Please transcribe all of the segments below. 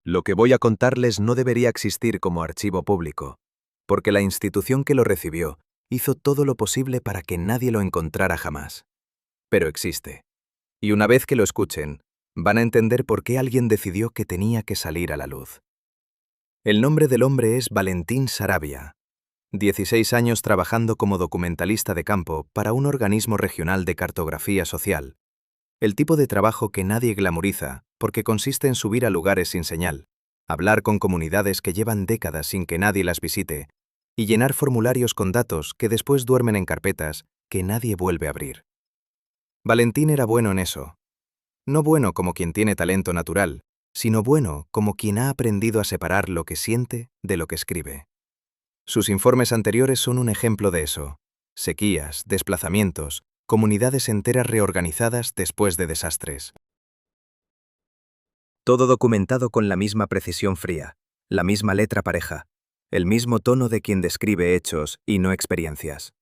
Lo que voy a contarles no debería existir como archivo público, porque la institución que lo recibió hizo todo lo posible para que nadie lo encontrara jamás. Pero existe. Y una vez que lo escuchen, van a entender por qué alguien decidió que tenía que salir a la luz. El nombre del hombre es Valentín Saravia. 16 años trabajando como documentalista de campo para un organismo regional de cartografía social. El tipo de trabajo que nadie glamoriza, porque consiste en subir a lugares sin señal, hablar con comunidades que llevan décadas sin que nadie las visite, y llenar formularios con datos que después duermen en carpetas que nadie vuelve a abrir. Valentín era bueno en eso. No bueno como quien tiene talento natural, sino bueno como quien ha aprendido a separar lo que siente de lo que escribe. Sus informes anteriores son un ejemplo de eso. Sequías, desplazamientos, comunidades enteras reorganizadas después de desastres. Todo documentado con la misma precisión fría, la misma letra pareja, el mismo tono de quien describe hechos y no experiencias.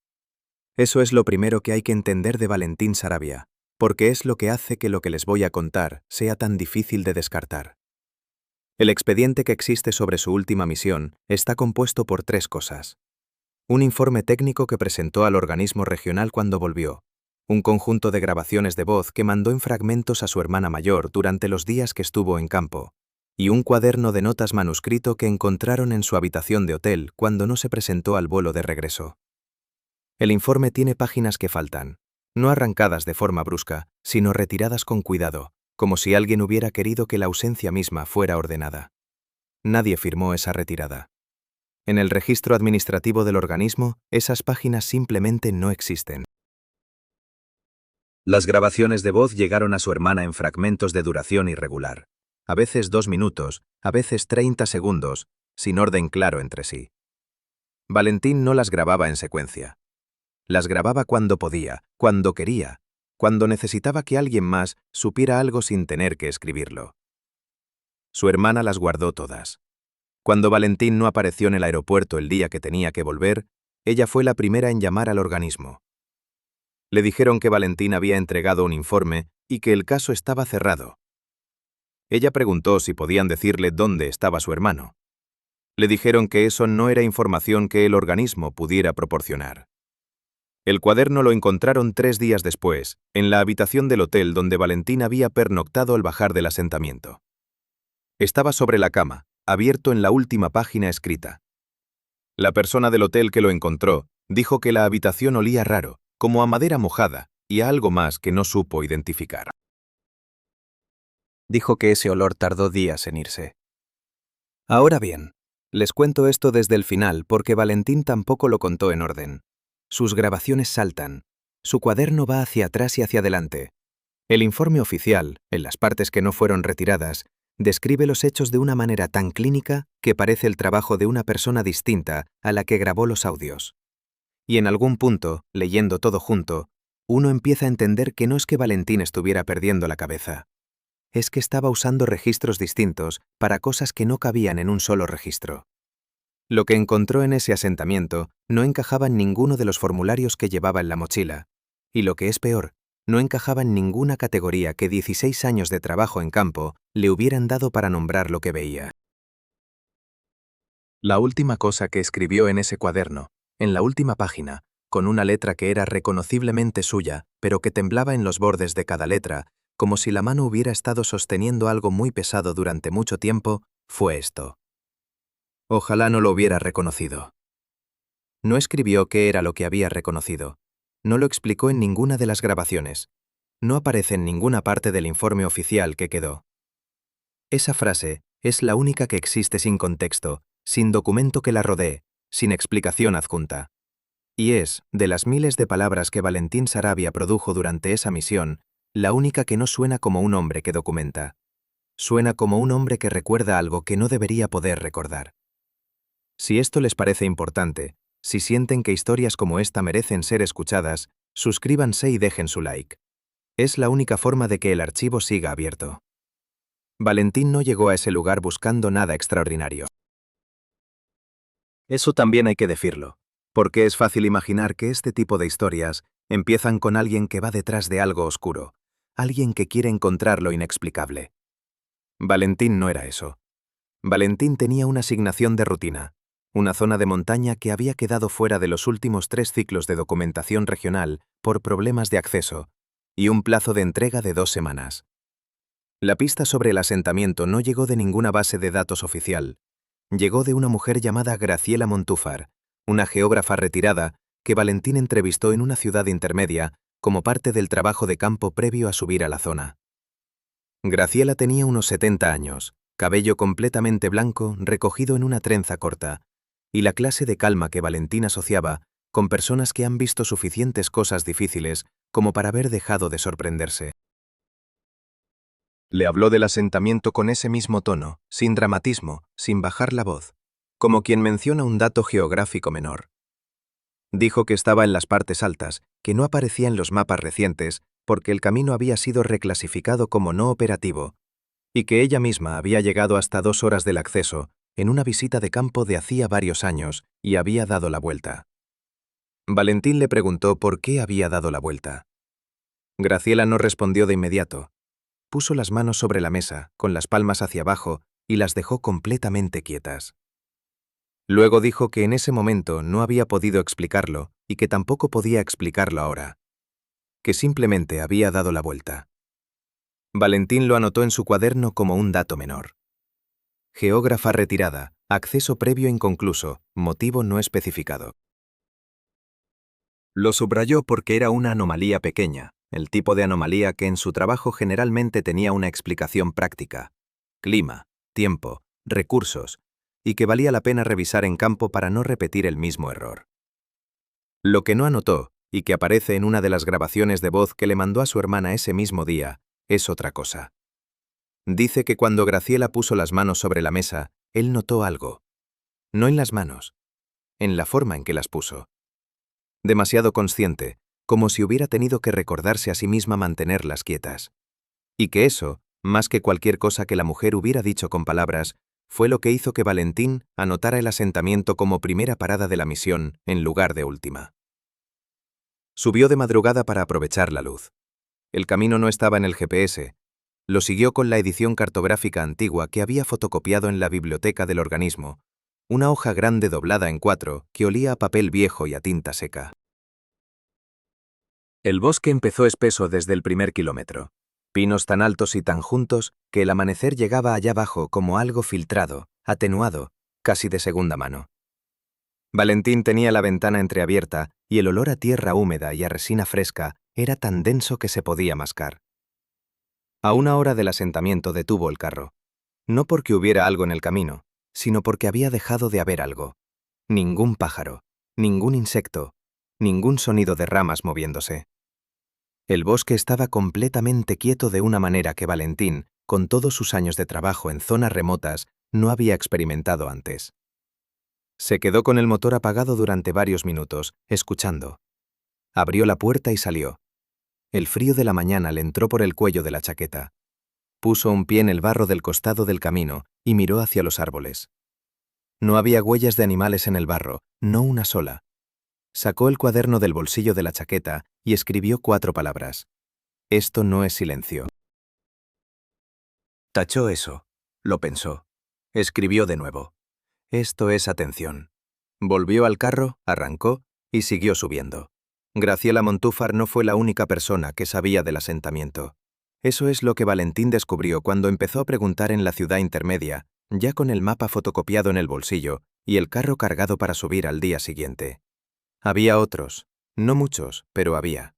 Eso es lo primero que hay que entender de Valentín Saravia, porque es lo que hace que lo que les voy a contar sea tan difícil de descartar. El expediente que existe sobre su última misión está compuesto por 3 cosas. Un informe técnico que presentó al organismo regional cuando volvió, un conjunto de grabaciones de voz que mandó en fragmentos a su hermana mayor durante los días que estuvo en campo, y un cuaderno de notas manuscrito que encontraron en su habitación de hotel cuando no se presentó al vuelo de regreso. El informe tiene páginas que faltan, no arrancadas de forma brusca, sino retiradas con cuidado, como si alguien hubiera querido que la ausencia misma fuera ordenada. Nadie firmó esa retirada. En el registro administrativo del organismo, esas páginas simplemente no existen. Las grabaciones de voz llegaron a su hermana en fragmentos de duración irregular, a veces 2 minutos, a veces 30 segundos, sin orden claro entre sí. Valentín no las grababa en secuencia. Las grababa cuando podía, cuando quería, cuando necesitaba que alguien más supiera algo sin tener que escribirlo. Su hermana las guardó todas. Cuando Valentín no apareció en el aeropuerto el día que tenía que volver, ella fue la primera en llamar al organismo. Le dijeron que Valentín había entregado un informe y que el caso estaba cerrado. Ella preguntó si podían decirle dónde estaba su hermano. Le dijeron que eso no era información que el organismo pudiera proporcionar. El cuaderno lo encontraron 3 días después, en la habitación del hotel donde Valentín había pernoctado al bajar del asentamiento. Estaba sobre la cama, abierto en la última página escrita. La persona del hotel que lo encontró dijo que la habitación olía raro, como a madera mojada, y a algo más que no supo identificar. Dijo que ese olor tardó días en irse. Ahora bien, les cuento esto desde el final porque Valentín tampoco lo contó en orden. Sus grabaciones saltan. Su cuaderno va hacia atrás y hacia adelante. El informe oficial, en las partes que no fueron retiradas, describe los hechos de una manera tan clínica que parece el trabajo de una persona distinta a la que grabó los audios. Y en algún punto, leyendo todo junto, uno empieza a entender que no es que Valentín estuviera perdiendo la cabeza. Es que estaba usando registros distintos para cosas que no cabían en un solo registro. Lo que encontró en ese asentamiento no encajaba en ninguno de los formularios que llevaba en la mochila, y lo que es peor, no encajaba en ninguna categoría que 16 años de trabajo en campo le hubieran dado para nombrar lo que veía. La última cosa que escribió en ese cuaderno, en la última página, con una letra que era reconociblemente suya, pero que temblaba en los bordes de cada letra, como si la mano hubiera estado sosteniendo algo muy pesado durante mucho tiempo, fue esto. Ojalá no lo hubiera reconocido. No escribió qué era lo que había reconocido. No lo explicó en ninguna de las grabaciones. No aparece en ninguna parte del informe oficial que quedó. Esa frase es la única que existe sin contexto, sin documento que la rodee, sin explicación adjunta. Y es, de las miles de palabras que Valentín Saravia produjo durante esa misión, la única que no suena como un hombre que documenta. Suena como un hombre que recuerda algo que no debería poder recordar. Si esto les parece importante, si sienten que historias como esta merecen ser escuchadas, suscríbanse y dejen su like. Es la única forma de que el archivo siga abierto. Valentín no llegó a ese lugar buscando nada extraordinario. Eso también hay que decirlo, porque es fácil imaginar que este tipo de historias empiezan con alguien que va detrás de algo oscuro, alguien que quiere encontrar lo inexplicable. Valentín no era eso. Valentín tenía una asignación de rutina, una zona de montaña que había quedado fuera de los últimos 3 ciclos de documentación regional por problemas de acceso, y un plazo de entrega de 2 semanas. La pista sobre el asentamiento no llegó de ninguna base de datos oficial. Llegó de una mujer llamada Graciela Montúfar, una geógrafa retirada que Valentín entrevistó en una ciudad intermedia como parte del trabajo de campo previo a subir a la zona. Graciela tenía unos 70 años, cabello completamente blanco recogido en una trenza corta, y la clase de calma que Valentín asociaba con personas que han visto suficientes cosas difíciles como para haber dejado de sorprenderse. Le habló del asentamiento con ese mismo tono, sin dramatismo, sin bajar la voz, como quien menciona un dato geográfico menor. Dijo que estaba en las partes altas, que no aparecía en los mapas recientes porque el camino había sido reclasificado como no operativo, y que ella misma había llegado hasta 2 horas del acceso en una visita de campo de hacía varios años y había dado la vuelta. Valentín le preguntó por qué había dado la vuelta. Graciela no respondió de inmediato. Puso las manos sobre la mesa, con las palmas hacia abajo, y las dejó completamente quietas. Luego dijo que en ese momento no había podido explicarlo y que tampoco podía explicarlo ahora. Que simplemente había dado la vuelta. Valentín lo anotó en su cuaderno como un dato menor. Geógrafa retirada, acceso previo inconcluso, motivo no especificado. Lo subrayó porque era una anomalía pequeña, el tipo de anomalía que en su trabajo generalmente tenía una explicación práctica. Clima, tiempo, recursos, y que valía la pena revisar en campo para no repetir el mismo error. Lo que no anotó, y que aparece en una de las grabaciones de voz que le mandó a su hermana ese mismo día, es otra cosa. Dice que cuando Graciela puso las manos sobre la mesa, él notó algo. No en las manos, en la forma en que las puso. Demasiado consciente, como si hubiera tenido que recordarse a sí misma mantenerlas quietas. Y que eso, más que cualquier cosa que la mujer hubiera dicho con palabras, fue lo que hizo que Valentín anotara el asentamiento como primera parada de la misión en lugar de última. Subió de madrugada para aprovechar la luz. El camino no estaba en el GPS. Lo siguió con la edición cartográfica antigua que había fotocopiado en la biblioteca del organismo, una hoja grande doblada en 4 que olía a papel viejo y a tinta seca. El bosque empezó espeso desde el primer kilómetro. Pinos tan altos y tan juntos que el amanecer llegaba allá abajo como algo filtrado, atenuado, casi de segunda mano. Valentín tenía la ventana entreabierta y el olor a tierra húmeda y a resina fresca era tan denso que se podía mascar. A 1 hora del asentamiento detuvo el carro. No porque hubiera algo en el camino, sino porque había dejado de haber algo. Ningún pájaro, ningún insecto, ningún sonido de ramas moviéndose. El bosque estaba completamente quieto de una manera que Valentín, con todos sus años de trabajo en zonas remotas, no había experimentado antes. Se quedó con el motor apagado durante varios minutos, escuchando. Abrió la puerta y salió. El frío de la mañana le entró por el cuello de la chaqueta. Puso un pie en el barro del costado del camino y miró hacia los árboles. No había huellas de animales en el barro, no una sola. Sacó el cuaderno del bolsillo de la chaqueta y escribió 4 palabras. Esto no es silencio. Tachó eso. Lo pensó. Escribió de nuevo. Esto es atención. Volvió al carro, arrancó y siguió subiendo. Graciela Montúfar no fue la única persona que sabía del asentamiento. Eso es lo que Valentín descubrió cuando empezó a preguntar en la ciudad intermedia, ya con el mapa fotocopiado en el bolsillo y el carro cargado para subir al día siguiente. Había otros, no muchos, pero había.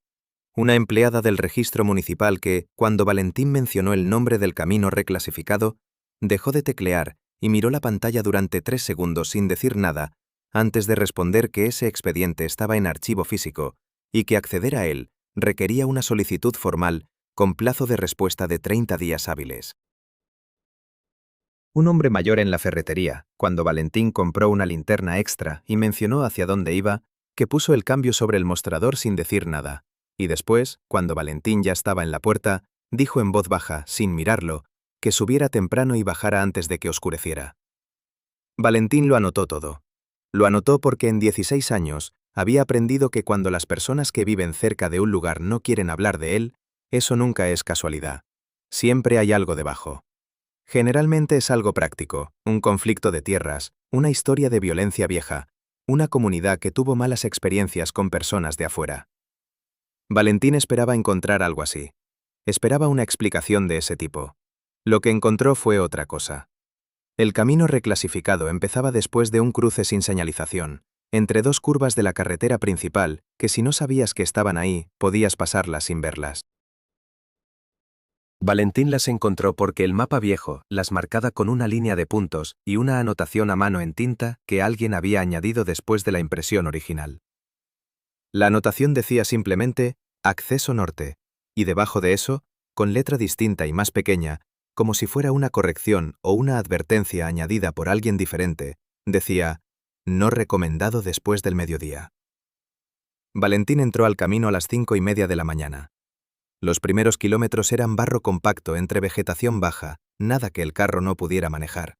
Una empleada del registro municipal que, cuando Valentín mencionó el nombre del camino reclasificado, dejó de teclear y miró la pantalla durante 3 segundos sin decir nada, antes de responder que ese expediente estaba en archivo físico y que acceder a él requería una solicitud formal con plazo de respuesta de 30 días hábiles. Un hombre mayor en la ferretería, cuando Valentín compró una linterna extra y mencionó hacia dónde iba, que puso el cambio sobre el mostrador sin decir nada, y después, cuando Valentín ya estaba en la puerta, dijo en voz baja, sin mirarlo, que subiera temprano y bajara antes de que oscureciera. Valentín lo anotó todo. Lo anotó porque en 16 años había aprendido que cuando las personas que viven cerca de un lugar no quieren hablar de él, eso nunca es casualidad. Siempre hay algo debajo. Generalmente es algo práctico, un conflicto de tierras, una historia de violencia vieja, una comunidad que tuvo malas experiencias con personas de afuera. Valentín esperaba encontrar algo así. Esperaba una explicación de ese tipo. Lo que encontró fue otra cosa. El camino reclasificado empezaba después de un cruce sin señalización, entre dos curvas de la carretera principal, que si no sabías que estaban ahí, podías pasarlas sin verlas. Valentín las encontró porque el mapa viejo las marcaba con una línea de puntos y una anotación a mano en tinta que alguien había añadido después de la impresión original. La anotación decía simplemente «Acceso norte», y debajo de eso, con letra distinta y más pequeña, como si fuera una corrección o una advertencia añadida por alguien diferente, decía «No recomendado después del mediodía». Valentín entró al camino a las 5:30 de la mañana. Los primeros kilómetros eran barro compacto entre vegetación baja, nada que el carro no pudiera manejar.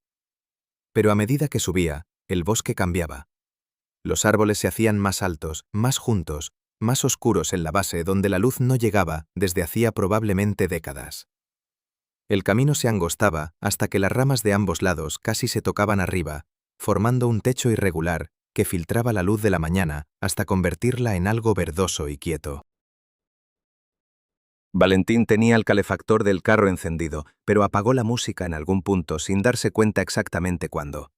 Pero a medida que subía, el bosque cambiaba. Los árboles se hacían más altos, más juntos, más oscuros en la base donde la luz no llegaba desde hacía probablemente décadas. El camino se angostaba hasta que las ramas de ambos lados casi se tocaban arriba, formando un techo irregular que filtraba la luz de la mañana hasta convertirla en algo verdoso y quieto. Valentín tenía el calefactor del carro encendido, pero apagó la música en algún punto sin darse cuenta exactamente cuándo.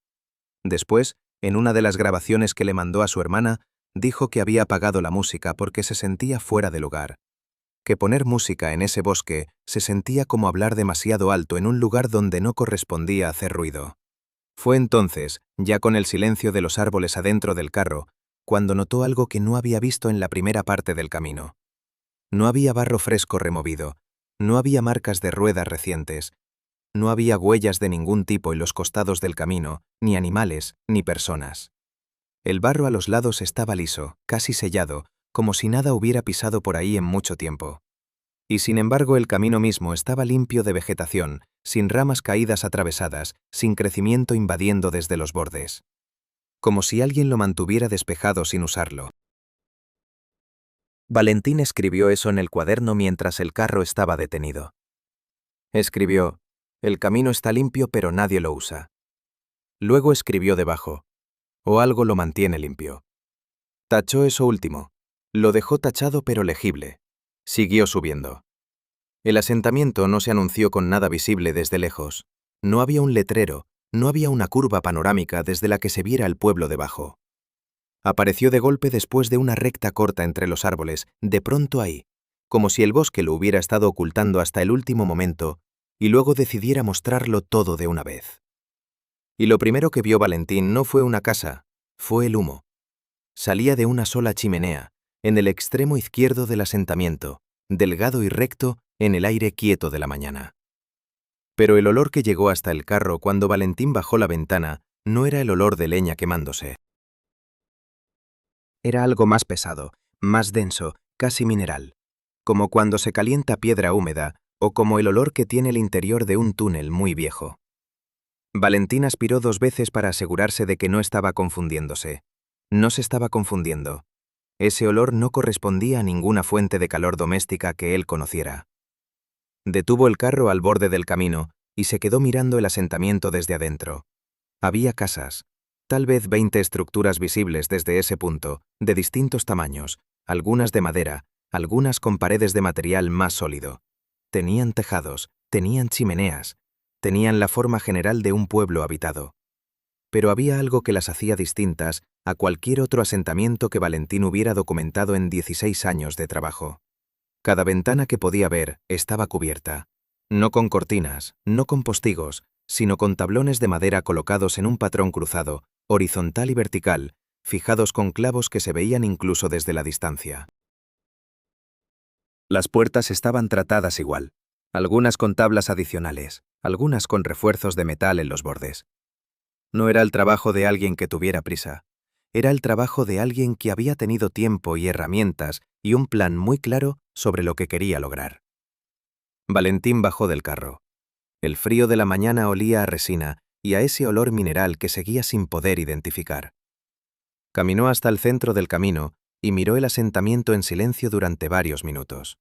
Después, en una de las grabaciones que le mandó a su hermana, dijo que había apagado la música porque se sentía fuera de lugar. Que poner música en ese bosque se sentía como hablar demasiado alto en un lugar donde no correspondía hacer ruido. Fue entonces, ya con el silencio de los árboles adentro del carro, cuando notó algo que no había visto en la primera parte del camino. No había barro fresco removido, no había marcas de ruedas recientes, no había huellas de ningún tipo en los costados del camino, ni animales, ni personas. El barro a los lados estaba liso, casi sellado, como si nada hubiera pisado por ahí en mucho tiempo. Y sin embargo el camino mismo estaba limpio de vegetación, sin ramas caídas atravesadas, sin crecimiento invadiendo desde los bordes. Como si alguien lo mantuviera despejado sin usarlo. Valentín escribió eso en el cuaderno mientras el carro estaba detenido. Escribió, «El camino está limpio pero nadie lo usa». Luego escribió debajo, «O algo lo mantiene limpio». Tachó eso último. Lo dejó tachado pero legible. Siguió subiendo. El asentamiento no se anunció con nada visible desde lejos. No había un letrero, no había una curva panorámica desde la que se viera el pueblo debajo. Apareció de golpe después de una recta corta entre los árboles, de pronto ahí, como si el bosque lo hubiera estado ocultando hasta el último momento, y luego decidiera mostrarlo todo de una vez. Y lo primero que vio Valentín no fue una casa, fue el humo. Salía de una sola chimenea, en el extremo izquierdo del asentamiento, delgado y recto en el aire quieto de la mañana. Pero el olor que llegó hasta el carro cuando Valentín bajó la ventana no era el olor de leña quemándose. Era algo más pesado, más denso, casi mineral, como cuando se calienta piedra húmeda o como el olor que tiene el interior de un túnel muy viejo. Valentín aspiró 2 veces para asegurarse de que no estaba confundiéndose. No se estaba confundiendo. Ese olor no correspondía a ninguna fuente de calor doméstica que él conociera. Detuvo el carro al borde del camino y se quedó mirando el asentamiento desde adentro. Había casas, tal vez 20 estructuras visibles desde ese punto, de distintos tamaños, algunas de madera, algunas con paredes de material más sólido. Tenían tejados, tenían chimeneas, tenían la forma general de un pueblo habitado. Pero había algo que las hacía distintas a cualquier otro asentamiento que Valentín hubiera documentado en 16 años de trabajo. Cada ventana que podía ver estaba cubierta. No con cortinas, no con postigos, sino con tablones de madera colocados en un patrón cruzado, horizontal y vertical, fijados con clavos que se veían incluso desde la distancia. Las puertas estaban tratadas igual, algunas con tablas adicionales, algunas con refuerzos de metal en los bordes. No era el trabajo de alguien que tuviera prisa. Era el trabajo de alguien que había tenido tiempo y herramientas y un plan muy claro sobre lo que quería lograr. Valentín bajó del carro. El frío de la mañana olía a resina y a ese olor mineral que seguía sin poder identificar. Caminó hasta el centro del camino y miró el asentamiento en silencio durante varios minutos.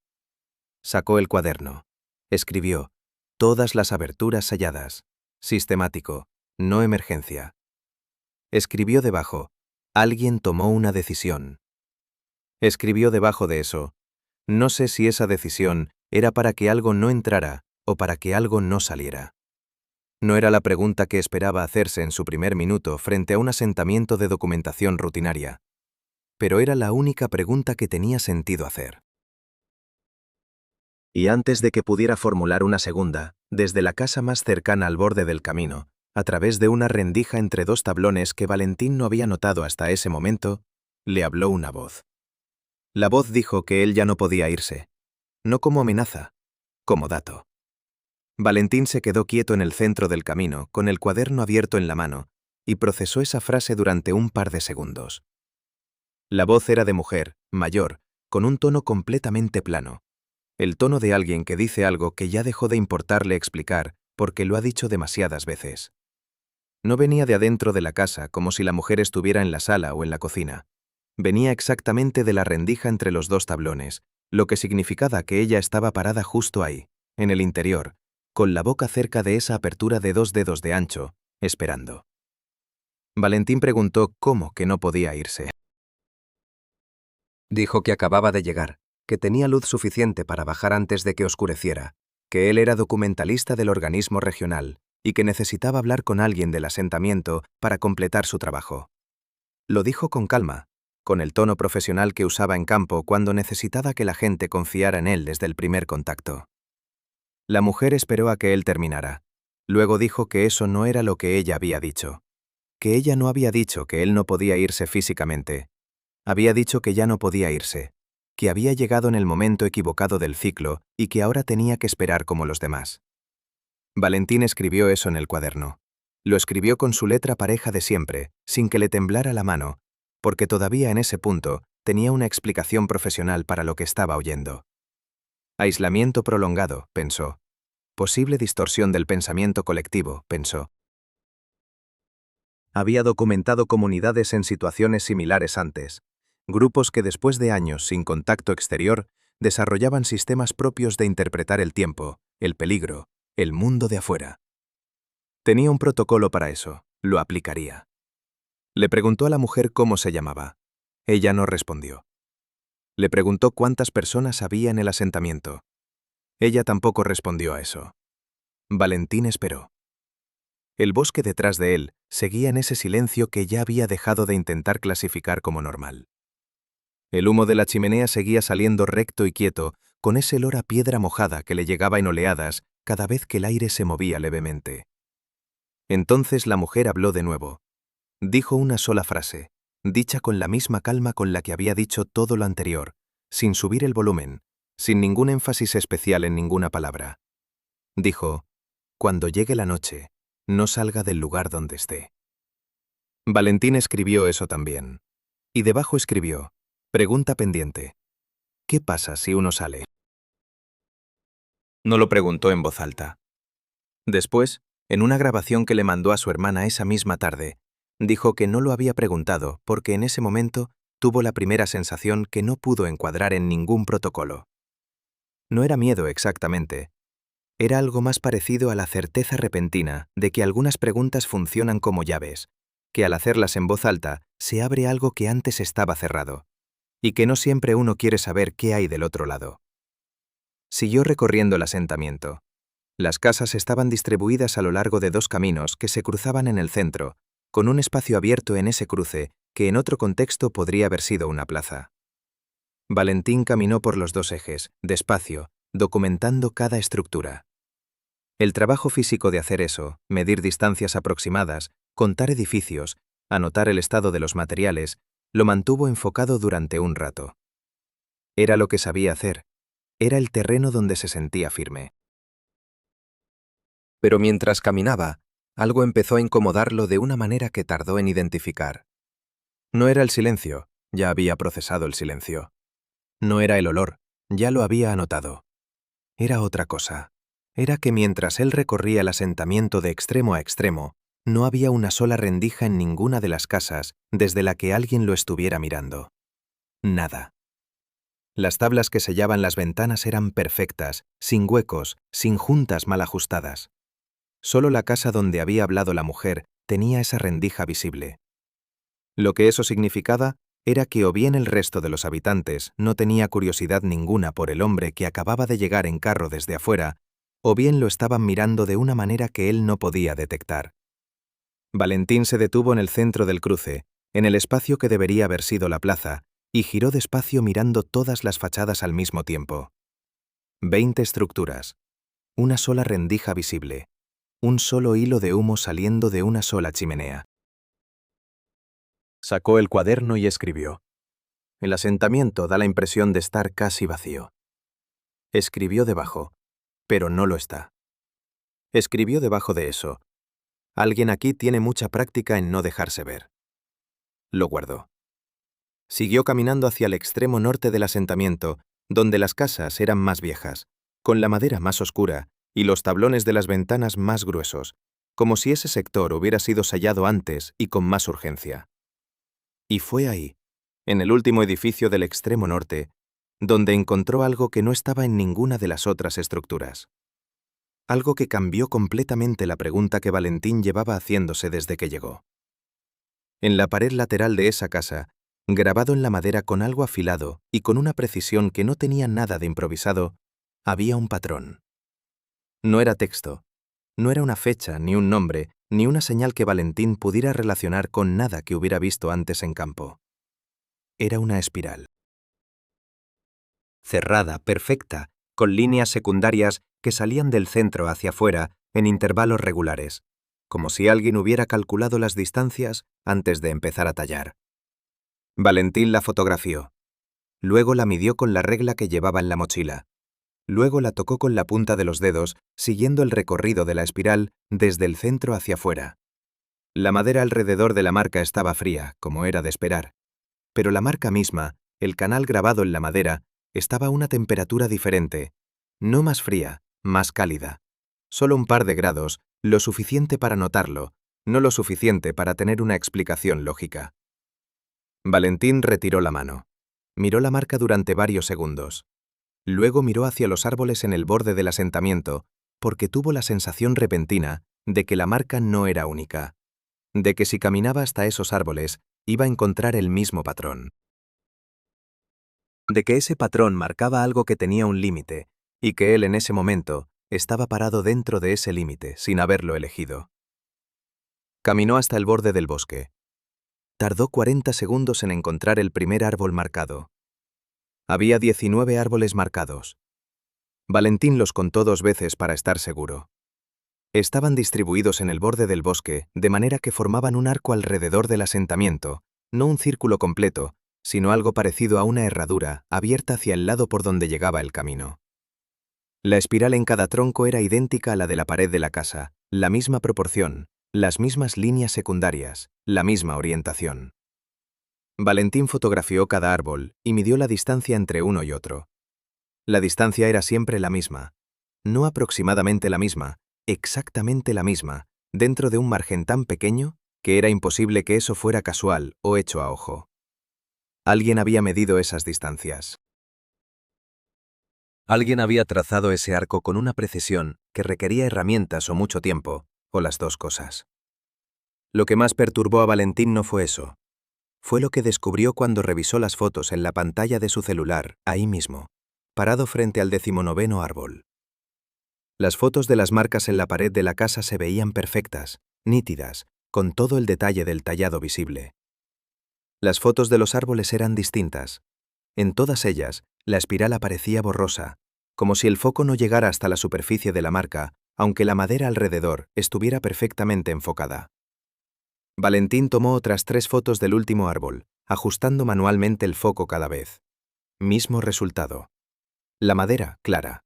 Sacó el cuaderno. Escribió, Todas las aberturas selladas. Sistemático. No emergencia. Escribió debajo: alguien tomó una decisión. Escribió debajo de eso: no sé si esa decisión era para que algo no entrara o para que algo no saliera. No era la pregunta que esperaba hacerse en su primer minuto frente a un asentamiento de documentación rutinaria, pero era la única pregunta que tenía sentido hacer. Y antes de que pudiera formular una segunda, desde la casa más cercana al borde del camino, a través de una rendija entre dos tablones que Valentín no había notado hasta ese momento, le habló una voz. La voz dijo que él ya no podía irse, no como amenaza, como dato. Valentín se quedó quieto en el centro del camino, con el cuaderno abierto en la mano, y procesó esa frase durante un par de segundos. La voz era de mujer, mayor, con un tono completamente plano. El tono de alguien que dice algo que ya dejó de importarle explicar porque lo ha dicho demasiadas veces. No venía de adentro de la casa como si la mujer estuviera en la sala o en la cocina. Venía exactamente de la rendija entre los dos tablones, lo que significaba que ella estaba parada justo ahí, en el interior, con la boca cerca de esa apertura de 2 dedos de ancho, esperando. Valentín preguntó cómo que no podía irse. Dijo que acababa de llegar, que tenía luz suficiente para bajar antes de que oscureciera, que él era documentalista del organismo regional y que necesitaba hablar con alguien del asentamiento para completar su trabajo. Lo dijo con calma, con el tono profesional que usaba en campo cuando necesitaba que la gente confiara en él desde el primer contacto. La mujer esperó a que él terminara. Luego dijo que eso no era lo que ella había dicho. Que ella no había dicho que él no podía irse físicamente. Había dicho que ya no podía irse, que había llegado en el momento equivocado del ciclo y que ahora tenía que esperar como los demás. Valentín escribió eso en el cuaderno. Lo escribió con su letra pareja de siempre, sin que le temblara la mano, porque todavía en ese punto tenía una explicación profesional para lo que estaba oyendo. Aislamiento prolongado, pensó. Posible distorsión del pensamiento colectivo, pensó. Había documentado comunidades en situaciones similares antes, grupos que después de años sin contacto exterior desarrollaban sistemas propios de interpretar el tiempo, el peligro, el mundo de afuera. Tenía un protocolo para eso, lo aplicaría. Le preguntó a la mujer cómo se llamaba. Ella no respondió. Le preguntó cuántas personas había en el asentamiento. Ella tampoco respondió a eso. Valentín esperó. El bosque detrás de él seguía en ese silencio que ya había dejado de intentar clasificar como normal. El humo de la chimenea seguía saliendo recto y quieto, con ese olor a piedra mojada que le llegaba en oleadas cada vez que el aire se movía levemente. Entonces la mujer habló de nuevo. Dijo una sola frase, dicha con la misma calma con la que había dicho todo lo anterior, sin subir el volumen, sin ningún énfasis especial en ninguna palabra. Dijo: cuando llegue la noche, no salga del lugar donde esté. Valentín escribió eso también. Y debajo escribió: pregunta pendiente. ¿Qué pasa si uno sale? No lo preguntó en voz alta. Después, en una grabación que le mandó a su hermana esa misma tarde, dijo que no lo había preguntado porque en ese momento tuvo la primera sensación que no pudo encuadrar en ningún protocolo. No era miedo exactamente. Era algo más parecido a la certeza repentina de que algunas preguntas funcionan como llaves, que al hacerlas en voz alta se abre algo que antes estaba cerrado, y que no siempre uno quiere saber qué hay del otro lado. Siguió recorriendo el asentamiento. Las casas estaban distribuidas a lo largo de 2 caminos que se cruzaban en el centro, con un espacio abierto en ese cruce que en otro contexto podría haber sido una plaza. Valentín caminó por los 2 ejes, despacio, documentando cada estructura. El trabajo físico de hacer eso, medir distancias aproximadas, contar edificios, anotar el estado de los materiales, lo mantuvo enfocado durante un rato. Era lo que sabía hacer. Era el terreno donde se sentía firme. Pero mientras caminaba, algo empezó a incomodarlo de una manera que tardó en identificar. No era el silencio, ya había procesado el silencio. No era el olor, ya lo había anotado. Era otra cosa. Era que mientras él recorría el asentamiento de extremo a extremo, no había una sola rendija en ninguna de las casas desde la que alguien lo estuviera mirando. Nada. Las tablas que sellaban las ventanas eran perfectas, sin huecos, sin juntas mal ajustadas. Solo la casa donde había hablado la mujer tenía esa rendija visible. Lo que eso significaba era que o bien el resto de los habitantes no tenía curiosidad ninguna por el hombre que acababa de llegar en carro desde afuera, o bien lo estaban mirando de una manera que él no podía detectar. Valentín se detuvo en el centro del cruce, en el espacio que debería haber sido la plaza, y giró despacio mirando todas las fachadas al mismo tiempo. 20 estructuras, una sola rendija visible, un solo hilo de humo saliendo de una sola chimenea. Sacó el cuaderno y escribió. El asentamiento da la impresión de estar casi vacío. Escribió debajo, pero no lo está. Escribió debajo de eso. Alguien aquí tiene mucha práctica en no dejarse ver. Lo guardó. Siguió caminando hacia el extremo norte del asentamiento, donde las casas eran más viejas, con la madera más oscura y los tablones de las ventanas más gruesos, como si ese sector hubiera sido sellado antes y con más urgencia. Y fue ahí, en el último edificio del extremo norte, donde encontró algo que no estaba en ninguna de las otras estructuras. Algo que cambió completamente la pregunta que Valentín llevaba haciéndose desde que llegó. En la pared lateral de esa casa, grabado en la madera con algo afilado y con una precisión que no tenía nada de improvisado, había un patrón. No era texto, no era una fecha, ni un nombre, ni una señal que Valentín pudiera relacionar con nada que hubiera visto antes en campo. Era una espiral. Cerrada, perfecta, con líneas secundarias que salían del centro hacia afuera en intervalos regulares, como si alguien hubiera calculado las distancias antes de empezar a tallar. Valentín la fotografió. Luego la midió con la regla que llevaba en la mochila. Luego la tocó con la punta de los dedos, siguiendo el recorrido de la espiral desde el centro hacia afuera. La madera alrededor de la marca estaba fría, como era de esperar. Pero la marca misma, el canal grabado en la madera, estaba a una temperatura diferente. No más fría, más cálida. Solo un par de grados, lo suficiente para notarlo, no lo suficiente para tener una explicación lógica. Valentín retiró la mano. Miró la marca durante varios segundos. Luego miró hacia los árboles en el borde del asentamiento, porque tuvo la sensación repentina de que la marca no era única, de que si caminaba hasta esos árboles, iba a encontrar el mismo patrón. De que ese patrón marcaba algo que tenía un límite, y que él en ese momento estaba parado dentro de ese límite, sin haberlo elegido. Caminó hasta el borde del bosque. Tardó 40 segundos en encontrar el primer árbol marcado. Había 19 árboles marcados. Valentín los contó 2 veces para estar seguro. Estaban distribuidos en el borde del bosque, de manera que formaban un arco alrededor del asentamiento, no un círculo completo, sino algo parecido a una herradura abierta hacia el lado por donde llegaba el camino. La espiral en cada tronco era idéntica a la de la pared de la casa, la misma proporción, las mismas líneas secundarias, la misma orientación. Valentín fotografió cada árbol y midió la distancia entre uno y otro. La distancia era siempre la misma, no aproximadamente la misma, exactamente la misma, dentro de un margen tan pequeño que era imposible que eso fuera casual o hecho a ojo. Alguien había medido esas distancias. Alguien había trazado ese arco con una precisión que requería herramientas o mucho tiempo, o las dos cosas. Lo que más perturbó a Valentín no fue eso. Fue lo que descubrió cuando revisó las fotos en la pantalla de su celular, ahí mismo, parado frente al 19º árbol. Las fotos de las marcas en la pared de la casa se veían perfectas, nítidas, con todo el detalle del tallado visible. Las fotos de los árboles eran distintas. En todas ellas, la espiral aparecía borrosa, como si el foco no llegara hasta la superficie de la marca, aunque la madera alrededor estuviera perfectamente enfocada. Valentín tomó otras 3 fotos del último árbol, ajustando manualmente el foco cada vez. Mismo resultado. La madera, clara.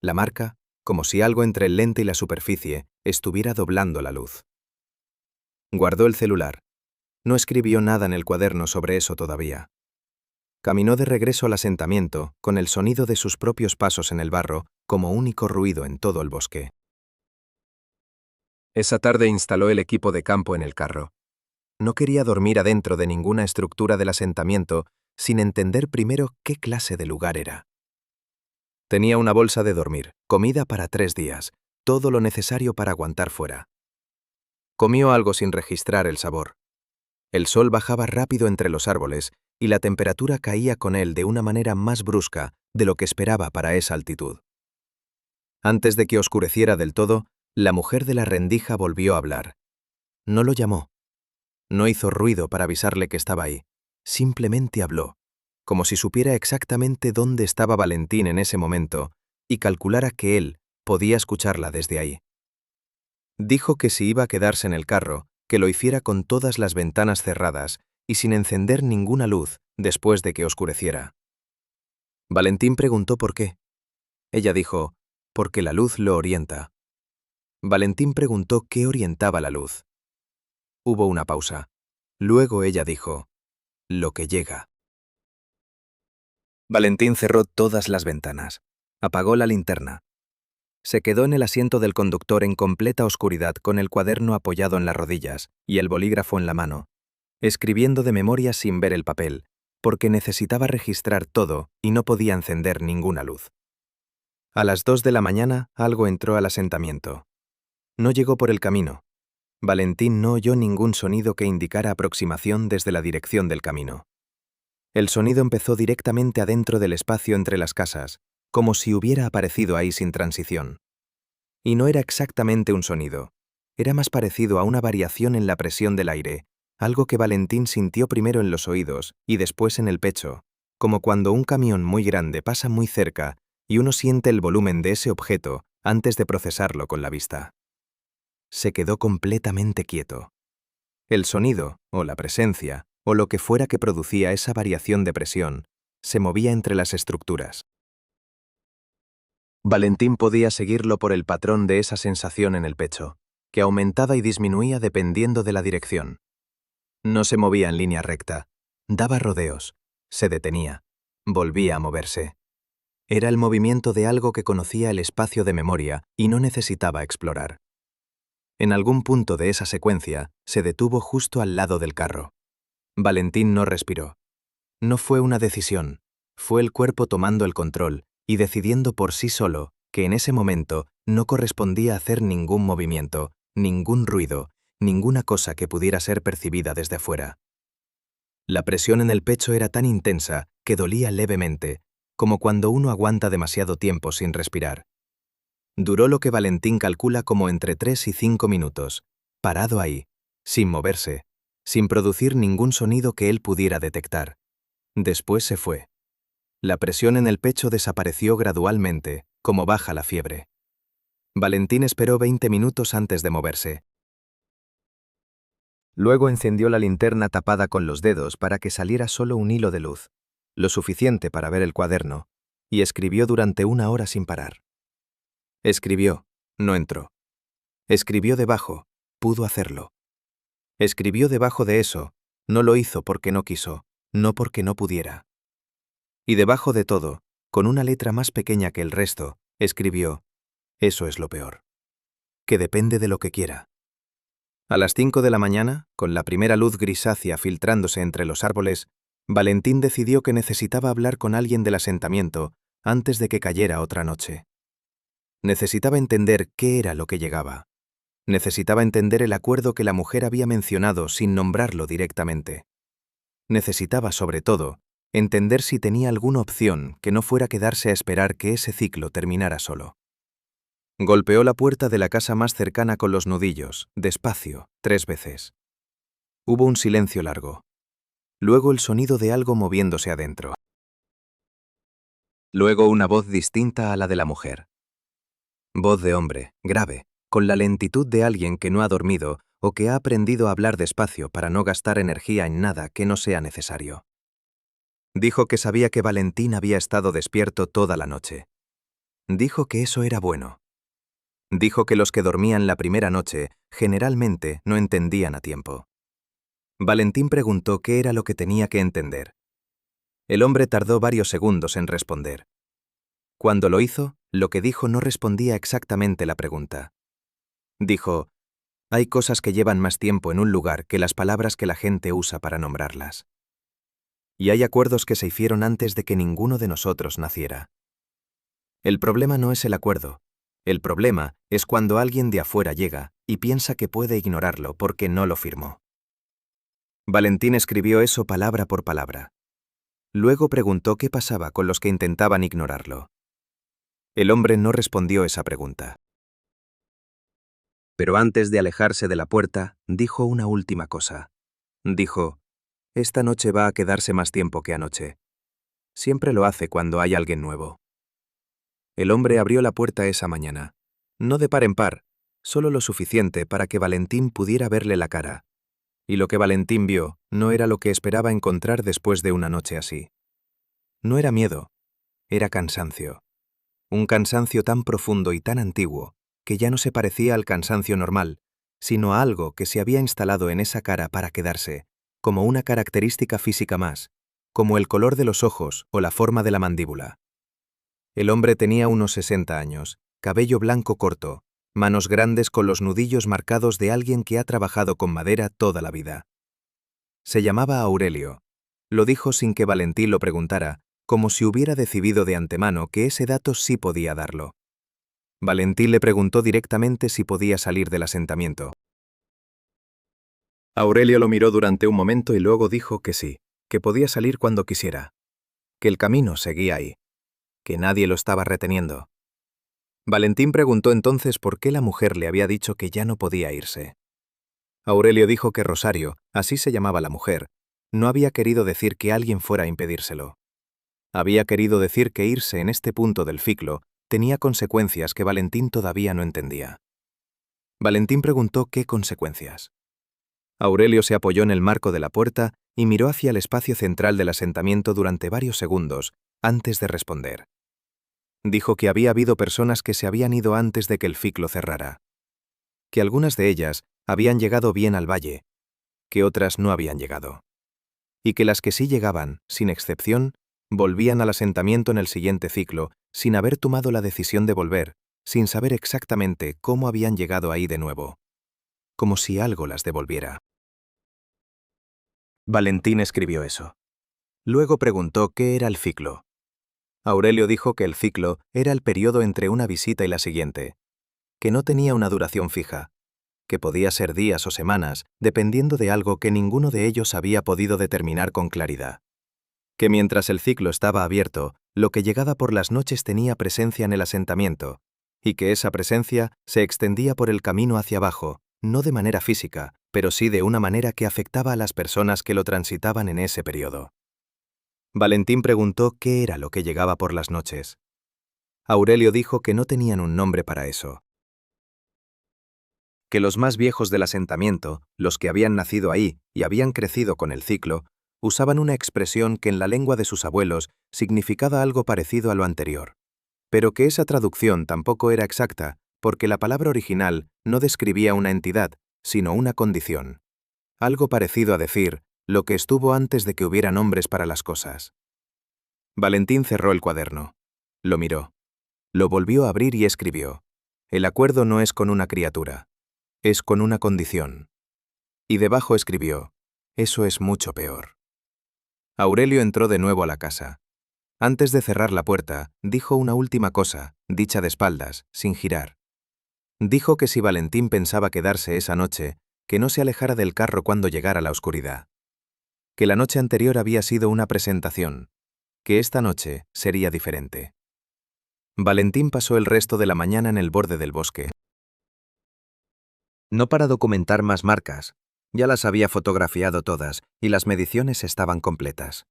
La marca, como si algo entre el lente y la superficie estuviera doblando la luz. Guardó el celular. No escribió nada en el cuaderno sobre eso todavía. Caminó de regreso al asentamiento, con el sonido de sus propios pasos en el barro como único ruido en todo el bosque. Esa tarde instaló el equipo de campo en el carro. No quería dormir adentro de ninguna estructura del asentamiento, sin entender primero qué clase de lugar era. Tenía una bolsa de dormir, comida para 3 días, todo lo necesario para aguantar fuera. Comió algo sin registrar el sabor. El sol bajaba rápido entre los árboles y la temperatura caía con él de una manera más brusca de lo que esperaba para esa altitud. Antes de que oscureciera del todo, la mujer de la rendija volvió a hablar. No lo llamó. No hizo ruido para avisarle que estaba ahí. Simplemente habló, como si supiera exactamente dónde estaba Valentín en ese momento y calculara que él podía escucharla desde ahí. Dijo que si iba a quedarse en el carro, que lo hiciera con todas las ventanas cerradas y sin encender ninguna luz después de que oscureciera. Valentín preguntó por qué. Ella dijo, porque la luz lo orienta. Valentín preguntó qué orientaba la luz. Hubo una pausa. Luego ella dijo, lo que llega. Valentín cerró todas las ventanas. Apagó la linterna. Se quedó en el asiento del conductor en completa oscuridad con el cuaderno apoyado en las rodillas y el bolígrafo en la mano, escribiendo de memoria sin ver el papel, porque necesitaba registrar todo y no podía encender ninguna luz. A las 2 de la mañana algo entró al asentamiento. No llegó por el camino. Valentín no oyó ningún sonido que indicara aproximación desde la dirección del camino. El sonido empezó directamente adentro del espacio entre las casas, como si hubiera aparecido ahí sin transición. Y no era exactamente un sonido, era más parecido a una variación en la presión del aire, algo que Valentín sintió primero en los oídos y después en el pecho, como cuando un camión muy grande pasa muy cerca y uno siente el volumen de ese objeto antes de procesarlo con la vista. Se quedó completamente quieto. El sonido, o la presencia, o lo que fuera que producía esa variación de presión, se movía entre las estructuras. Valentín podía seguirlo por el patrón de esa sensación en el pecho, que aumentaba y disminuía dependiendo de la dirección. No se movía en línea recta, daba rodeos, se detenía, volvía a moverse. Era el movimiento de algo que conocía el espacio de memoria y no necesitaba explorar. En algún punto de esa secuencia, se detuvo justo al lado del carro. Valentín no respiró. No fue una decisión, fue el cuerpo tomando el control y decidiendo por sí solo que en ese momento no correspondía hacer ningún movimiento, ningún ruido, ninguna cosa que pudiera ser percibida desde fuera. La presión en el pecho era tan intensa que dolía levemente, como cuando uno aguanta demasiado tiempo sin respirar. Duró lo que Valentín calcula como entre 3 y 5 minutos, parado ahí, sin moverse, sin producir ningún sonido que él pudiera detectar. Después se fue. La presión en el pecho desapareció gradualmente, como baja la fiebre. Valentín esperó 20 minutos antes de moverse. Luego encendió la linterna tapada con los dedos para que saliera solo un hilo de luz, lo suficiente para ver el cuaderno, y escribió durante 1 hora sin parar. Escribió, no entró. Escribió debajo, pudo hacerlo. Escribió debajo de eso, no lo hizo porque no quiso, no porque no pudiera. Y debajo de todo, con una letra más pequeña que el resto, escribió, eso es lo peor. Que depende de lo que quiera. A las 5 de la mañana, con la primera luz grisácea filtrándose entre los árboles, Valentín decidió que necesitaba hablar con alguien del asentamiento antes de que cayera otra noche. Necesitaba entender qué era lo que llegaba. Necesitaba entender el acuerdo que la mujer había mencionado sin nombrarlo directamente. Necesitaba, sobre todo, entender si tenía alguna opción que no fuera quedarse a esperar que ese ciclo terminara solo. Golpeó la puerta de la casa más cercana con los nudillos, despacio, 3 veces. Hubo un silencio largo. Luego el sonido de algo moviéndose adentro. Luego una voz distinta a la de la mujer. Voz de hombre, grave, con la lentitud de alguien que no ha dormido o que ha aprendido a hablar despacio para no gastar energía en nada que no sea necesario. Dijo que sabía que Valentín había estado despierto toda la noche. Dijo que eso era bueno. Dijo que los que dormían la primera noche generalmente no entendían a tiempo. Valentín preguntó qué era lo que tenía que entender. El hombre tardó varios segundos en responder. Cuando lo hizo, lo que dijo no respondía exactamente la pregunta. Dijo, hay cosas que llevan más tiempo en un lugar que las palabras que la gente usa para nombrarlas. Y hay acuerdos que se hicieron antes de que ninguno de nosotros naciera. El problema no es el acuerdo. El problema es cuando alguien de afuera llega y piensa que puede ignorarlo porque no lo firmó. Valentín escribió eso palabra por palabra. Luego preguntó qué pasaba con los que intentaban ignorarlo. El hombre no respondió esa pregunta. Pero antes de alejarse de la puerta, dijo una última cosa. Dijo: «Esta noche va a quedarse más tiempo que anoche. Siempre lo hace cuando hay alguien nuevo». El hombre abrió la puerta esa mañana. No de par en par, solo lo suficiente para que Valentín pudiera verle la cara. Y lo que Valentín vio no era lo que esperaba encontrar después de una noche así. No era miedo, era cansancio. Un cansancio tan profundo y tan antiguo que ya no se parecía al cansancio normal, sino a algo que se había instalado en esa cara para quedarse, como una característica física más, como el color de los ojos o la forma de la mandíbula. El hombre tenía unos 60 años, cabello blanco corto, manos grandes con los nudillos marcados de alguien que ha trabajado con madera toda la vida. Se llamaba Aurelio. Lo dijo sin que Valentín lo preguntara, como si hubiera decidido de antemano que ese dato sí podía darlo. Valentín le preguntó directamente si podía salir del asentamiento. Aurelio lo miró durante un momento y luego dijo que sí, que podía salir cuando quisiera, que el camino seguía ahí, que nadie lo estaba reteniendo. Valentín preguntó entonces por qué la mujer le había dicho que ya no podía irse. Aurelio dijo que Rosario, así se llamaba la mujer, no había querido decir que alguien fuera a impedírselo. Había querido decir que irse en este punto del ciclo tenía consecuencias que Valentín todavía no entendía. Valentín preguntó qué consecuencias. Aurelio se apoyó en el marco de la puerta y miró hacia el espacio central del asentamiento durante varios segundos antes de responder. Dijo que había habido personas que se habían ido antes de que el ciclo cerrara, que algunas de ellas habían llegado bien al valle, que otras no habían llegado, y que las que sí llegaban, sin excepción, volvían al asentamiento en el siguiente ciclo sin haber tomado la decisión de volver, sin saber exactamente cómo habían llegado ahí de nuevo, como si algo las devolviera. Valentín escribió eso. Luego preguntó qué era el ciclo. Aurelio dijo que el ciclo era el periodo entre una visita y la siguiente, que no tenía una duración fija, que podía ser días o semanas, dependiendo de algo que ninguno de ellos había podido determinar con claridad. Que mientras el ciclo estaba abierto, lo que llegaba por las noches tenía presencia en el asentamiento, y que esa presencia se extendía por el camino hacia abajo, no de manera física, pero sí de una manera que afectaba a las personas que lo transitaban en ese periodo. Valentín preguntó qué era lo que llegaba por las noches. Aurelio dijo que no tenían un nombre para eso. Que los más viejos del asentamiento, los que habían nacido ahí y habían crecido con el ciclo, usaban una expresión que en la lengua de sus abuelos significaba algo parecido a lo anterior, pero que esa traducción tampoco era exacta porque la palabra original no describía una entidad, sino una condición. Algo parecido a decir lo que estuvo antes de que hubiera nombres para las cosas. Valentín cerró el cuaderno. Lo miró. Lo volvió a abrir y escribió: «El acuerdo no es con una criatura, es con una condición». Y debajo escribió: «Eso es mucho peor». Aurelio entró de nuevo a la casa. Antes de cerrar la puerta, dijo una última cosa, dicha de espaldas, sin girar. Dijo que si Valentín pensaba quedarse esa noche, que no se alejara del carro cuando llegara la oscuridad. Que la noche anterior había sido una presentación, que esta noche sería diferente. Valentín pasó el resto de la mañana en el borde del bosque. No para documentar más marcas, ya las había fotografiado todas y las mediciones estaban completas.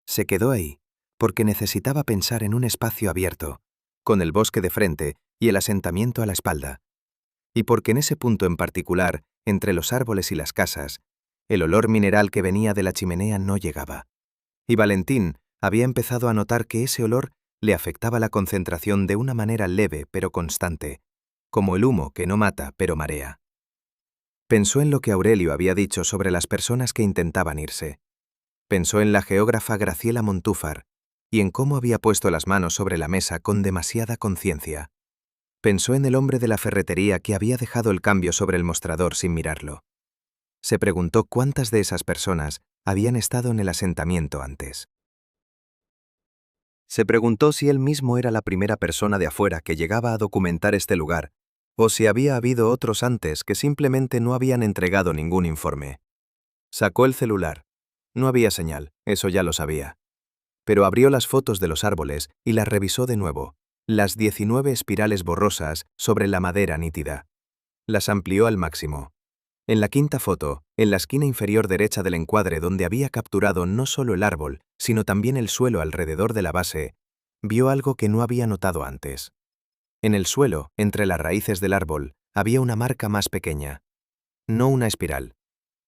Se quedó ahí, porque necesitaba pensar en un espacio abierto, con el bosque de frente y el asentamiento a la espalda. Y porque en ese punto en particular, entre los árboles y las casas, el olor mineral que venía de la chimenea no llegaba. Y Valentín había empezado a notar que ese olor le afectaba la concentración de una manera leve pero constante, como el humo que no mata pero marea. Pensó en lo que Aurelio había dicho sobre las personas que intentaban irse. Pensó en la geógrafa Graciela Montúfar y en cómo había puesto las manos sobre la mesa con demasiada conciencia. Pensó en el hombre de la ferretería que había dejado el cambio sobre el mostrador sin mirarlo. Se preguntó cuántas de esas personas Habían estado en el asentamiento antes. Se preguntó si él mismo era la primera persona de afuera que llegaba a documentar este lugar, o si había habido otros antes que simplemente no habían entregado ningún informe. Sacó el celular. No había señal, eso ya lo sabía. Pero abrió las fotos de los árboles y las revisó de nuevo, las 19 espirales borrosas sobre la madera nítida. Las amplió al máximo. En la quinta foto, en la esquina inferior derecha del encuadre donde había capturado no solo el árbol, sino también el suelo alrededor de la base, vio algo que no había notado antes. En el suelo, entre las raíces del árbol, había una marca más pequeña. No una espiral.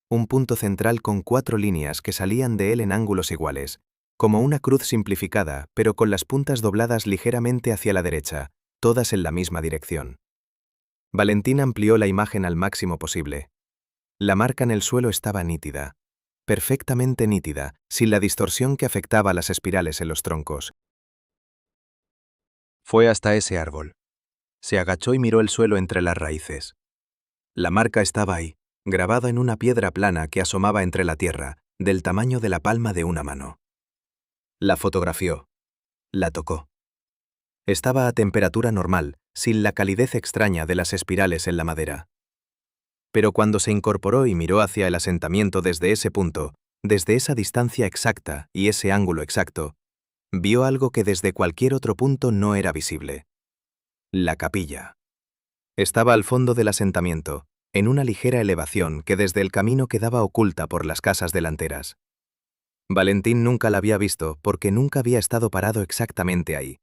Un punto central con 4 líneas que salían de él en ángulos iguales, como una cruz simplificada, pero con las puntas dobladas ligeramente hacia la derecha, todas en la misma dirección. Valentín amplió la imagen al máximo posible. La marca en el suelo estaba nítida, perfectamente nítida, sin la distorsión que afectaba las espirales en los troncos. Fue hasta ese árbol. Se agachó y miró el suelo entre las raíces. La marca estaba ahí, grabada en una piedra plana que asomaba entre la tierra, del tamaño de la palma de una mano. La fotografió. La tocó. Estaba a temperatura normal, sin la calidez extraña de las espirales en la madera. Pero cuando se incorporó y miró hacia el asentamiento desde ese punto, desde esa distancia exacta y ese ángulo exacto, vio algo que desde cualquier otro punto no era visible. La capilla. Estaba al fondo del asentamiento, en una ligera elevación que desde el camino quedaba oculta por las casas delanteras. Valentín nunca la había visto porque nunca había estado parado exactamente ahí.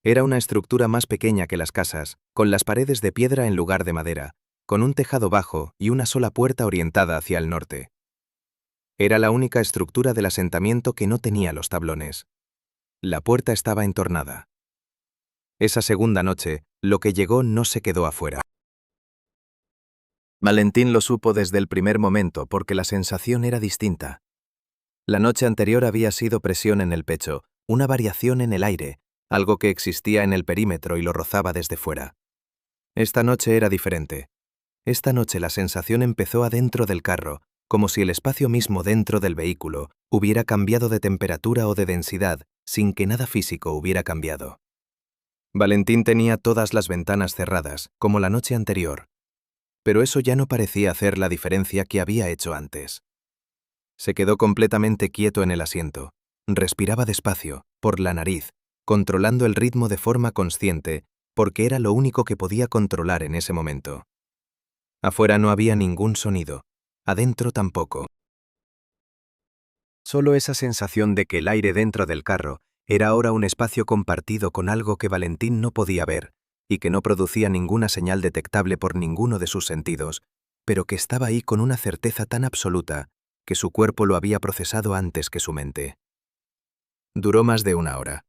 Era una estructura más pequeña que las casas, con las paredes de piedra en lugar de madera, con un tejado bajo y una sola puerta orientada hacia el norte. Era la única estructura del asentamiento que no tenía los tablones. La puerta estaba entornada. Esa segunda noche, lo que llegó no se quedó afuera. Valentín lo supo desde el primer momento porque la sensación era distinta. La noche anterior había sido presión en el pecho, una variación en el aire, algo que existía en el perímetro y lo rozaba desde fuera. Esta noche era diferente. Esta noche la sensación empezó adentro del carro, como si el espacio mismo dentro del vehículo hubiera cambiado de temperatura o de densidad, sin que nada físico hubiera cambiado. Valentín tenía todas las ventanas cerradas, como la noche anterior, pero eso ya no parecía hacer la diferencia que había hecho antes. Se quedó completamente quieto en el asiento, respiraba despacio, por la nariz, controlando el ritmo de forma consciente, porque era lo único que podía controlar en ese momento. Afuera no había ningún sonido, adentro tampoco. Solo esa sensación de que el aire dentro del carro era ahora un espacio compartido con algo que Valentín no podía ver y que no producía ninguna señal detectable por ninguno de sus sentidos, pero que estaba ahí con una certeza tan absoluta que su cuerpo lo había procesado antes que su mente. Duró más de 1 hora.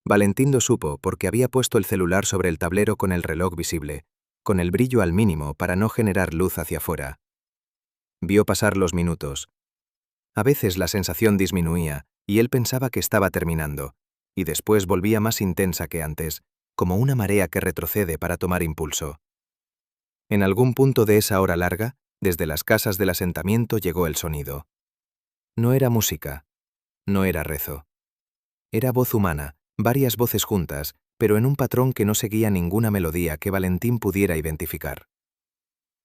Valentín lo supo porque había puesto el celular sobre el tablero con el reloj visible, con el brillo al mínimo para no generar luz hacia afuera. Vio pasar los minutos. A veces la sensación disminuía y él pensaba que estaba terminando, y después volvía más intensa que antes, como una marea que retrocede para tomar impulso. En algún punto de esa hora larga, desde las casas del asentamiento llegó el sonido. No era música, no era rezo. Era voz humana, varias voces juntas, pero en un patrón que no seguía ninguna melodía que Valentín pudiera identificar.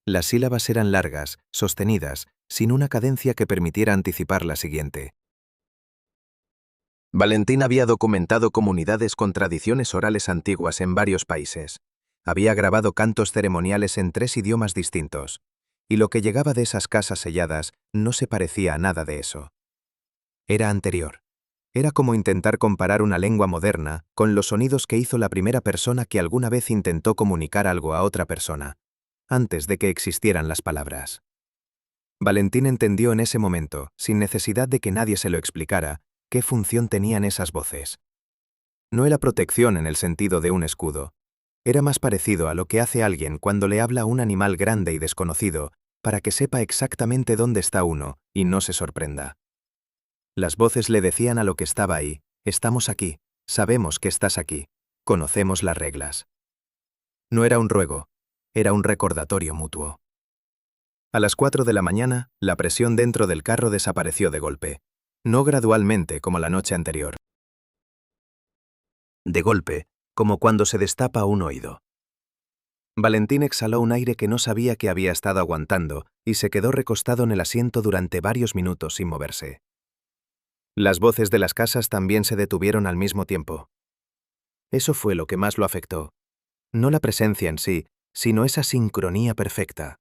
Las sílabas eran largas, sostenidas, sin una cadencia que permitiera anticipar la siguiente. Valentín había documentado comunidades con tradiciones orales antiguas en varios países. Había grabado cantos ceremoniales en 3 idiomas distintos, y lo que llegaba de esas casas selladas no se parecía a nada de eso. Era anterior. Era como intentar comparar una lengua moderna con los sonidos que hizo la primera persona que alguna vez intentó comunicar algo a otra persona, antes de que existieran las palabras. Valentín entendió en ese momento, sin necesidad de que nadie se lo explicara, qué función tenían esas voces. No era protección en el sentido de un escudo. Era más parecido a lo que hace alguien cuando le habla a un animal grande y desconocido, para que sepa exactamente dónde está uno y no se sorprenda. Las voces le decían a lo que estaba ahí: estamos aquí, sabemos que estás aquí, conocemos las reglas. No era un ruego, era un recordatorio mutuo. A las 4 de la mañana, la presión dentro del carro desapareció de golpe. No gradualmente como la noche anterior. De golpe, como cuando se destapa un oído. Valentín exhaló un aire que no sabía que había estado aguantando y se quedó recostado en el asiento durante varios minutos sin moverse. Las voces de las casas también se detuvieron al mismo tiempo. Eso fue lo que más lo afectó. No la presencia en sí, sino esa sincronía perfecta.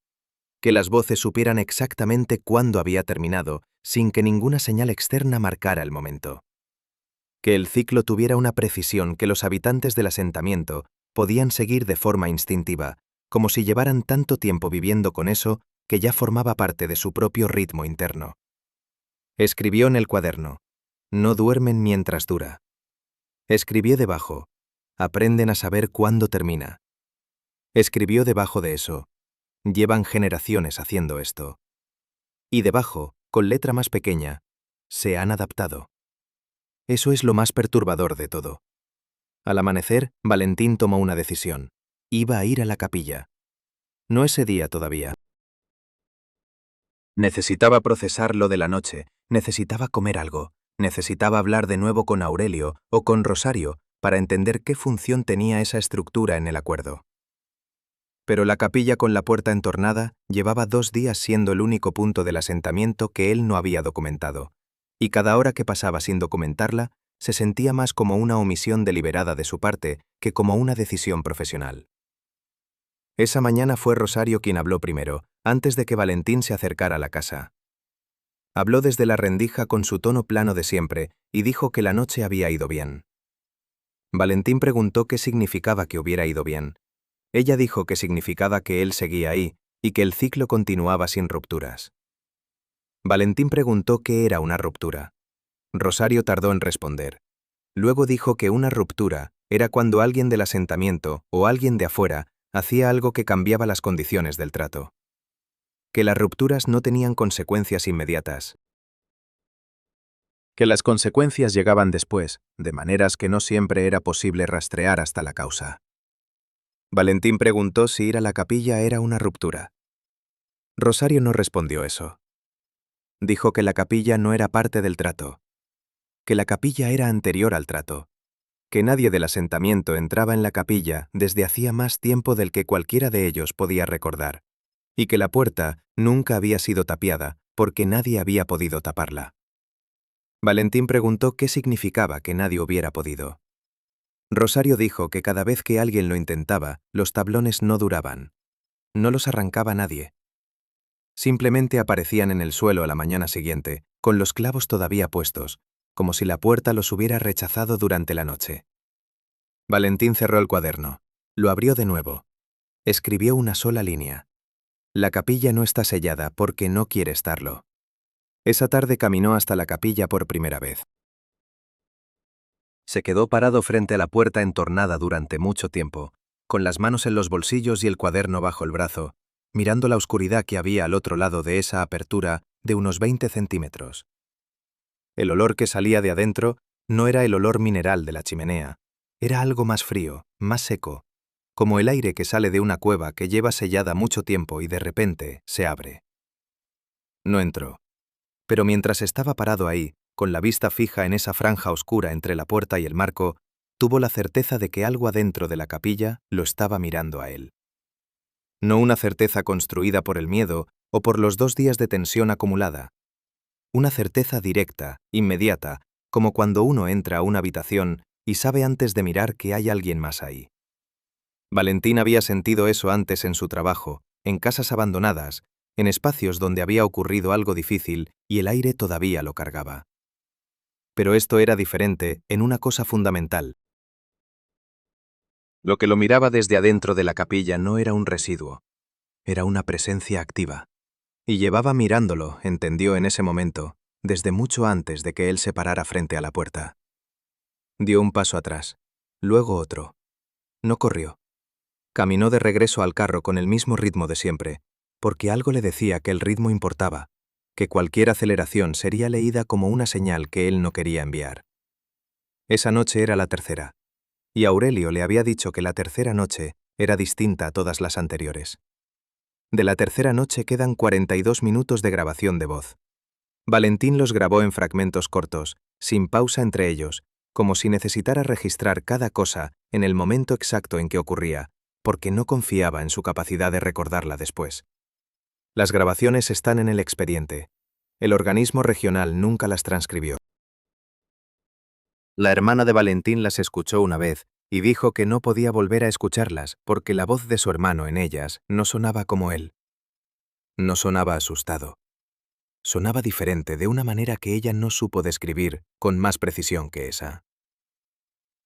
Que las voces supieran exactamente cuándo había terminado, sin que ninguna señal externa marcara el momento. Que el ciclo tuviera una precisión que los habitantes del asentamiento podían seguir de forma instintiva, como si llevaran tanto tiempo viviendo con eso que ya formaba parte de su propio ritmo interno. Escribió en el cuaderno: no duermen mientras dura. Escribió debajo: aprenden a saber cuándo termina. Escribió debajo de eso: llevan generaciones haciendo esto. Y debajo, con letra más pequeña: se han adaptado. Eso es lo más perturbador de todo. Al amanecer, Valentín tomó una decisión. Iba a ir a la capilla. No ese día todavía. Necesitaba procesar lo de la noche, necesitaba comer algo, necesitaba hablar de nuevo con Aurelio o con Rosario para entender qué función tenía esa estructura en el acuerdo. Pero la capilla con la puerta entornada llevaba 2 días siendo el único punto del asentamiento que él no había documentado, y cada hora que pasaba sin documentarla se sentía más como una omisión deliberada de su parte que como una decisión profesional. Esa mañana fue Rosario quien habló primero, antes de que Valentín se acercara a la casa. Habló desde la rendija con su tono plano de siempre y dijo que la noche había ido bien. Valentín preguntó qué significaba que hubiera ido bien. Ella dijo que significaba que él seguía ahí y que el ciclo continuaba sin rupturas. Valentín preguntó qué era una ruptura. Rosario tardó en responder. Luego dijo que una ruptura era cuando alguien del asentamiento o alguien de afuera hacía algo que cambiaba las condiciones del trato. Que las rupturas no tenían consecuencias inmediatas. Que las consecuencias llegaban después, de maneras que no siempre era posible rastrear hasta la causa. Valentín preguntó si ir a la capilla era una ruptura. Rosario no respondió eso. Dijo que la capilla no era parte del trato. Que la capilla era anterior al trato. Que nadie del asentamiento entraba en la capilla desde hacía más tiempo del que cualquiera de ellos podía recordar. Y que la puerta nunca había sido tapiada porque nadie había podido taparla. Valentín preguntó qué significaba que nadie hubiera podido. Rosario dijo que cada vez que alguien lo intentaba, los tablones no duraban. No los arrancaba nadie. Simplemente aparecían en el suelo a la mañana siguiente, con los clavos todavía puestos, como si la puerta los hubiera rechazado durante la noche. Valentín cerró el cuaderno. Lo abrió de nuevo. Escribió una sola línea. La capilla no está sellada porque no quiere estarlo. Esa tarde caminó hasta la capilla por primera vez. Se quedó parado frente a la puerta entornada durante mucho tiempo, con las manos en los bolsillos y el cuaderno bajo el brazo, mirando la oscuridad que había al otro lado de esa apertura de unos 20 centímetros. El olor que salía de adentro no era el olor mineral de la chimenea, era algo más frío, más seco, como el aire que sale de una cueva que lleva sellada mucho tiempo y de repente se abre. No entró. Pero mientras estaba parado ahí, con la vista fija en esa franja oscura entre la puerta y el marco, tuvo la certeza de que algo adentro de la capilla lo estaba mirando a él. No una certeza construida por el miedo o por los 2 días de tensión acumulada. Una certeza directa, inmediata, como cuando uno entra a una habitación y sabe antes de mirar que hay alguien más ahí. Valentín había sentido eso antes en su trabajo, en casas abandonadas, en espacios donde había ocurrido algo difícil y el aire todavía lo cargaba. Pero esto era diferente en una cosa fundamental. Lo que lo miraba desde adentro de la capilla no era un residuo, era una presencia activa. Y llevaba mirándolo, entendió en ese momento, desde mucho antes de que él se parara frente a la puerta. Dio un paso atrás, luego otro. No corrió. Caminó de regreso al carro con el mismo ritmo de siempre, porque algo le decía que el ritmo importaba, que cualquier aceleración sería leída como una señal que él no quería enviar. Esa noche era la tercera, y Aurelio le había dicho que la tercera noche era distinta a todas las anteriores. De la tercera noche quedan 42 minutos de grabación de voz. Valentín los grabó en fragmentos cortos, sin pausa entre ellos, como si necesitara registrar cada cosa en el momento exacto en que ocurría, porque no confiaba en su capacidad de recordarla después. Las grabaciones están en el expediente. El organismo regional nunca las transcribió. La hermana de Valentín las escuchó una vez y dijo que no podía volver a escucharlas porque la voz de su hermano en ellas no sonaba como él. No sonaba asustado. Sonaba diferente de una manera que ella no supo describir con más precisión que esa.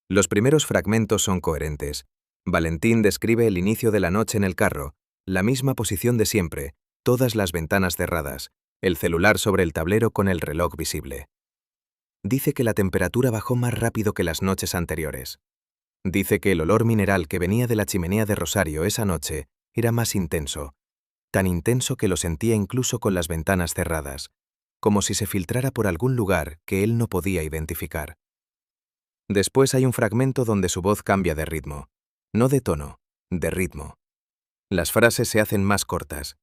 Los primeros fragmentos son coherentes. Valentín describe el inicio de la noche en el carro, la misma posición de siempre, todas las ventanas cerradas, el celular sobre el tablero con el reloj visible. Dice que la temperatura bajó más rápido que las noches anteriores. Dice que el olor mineral que venía de la chimenea de Rosario esa noche era más intenso, tan intenso que lo sentía incluso con las ventanas cerradas, como si se filtrara por algún lugar que él no podía identificar. Después hay un fragmento donde su voz cambia de ritmo, no de tono, de ritmo. Las frases se hacen más cortas.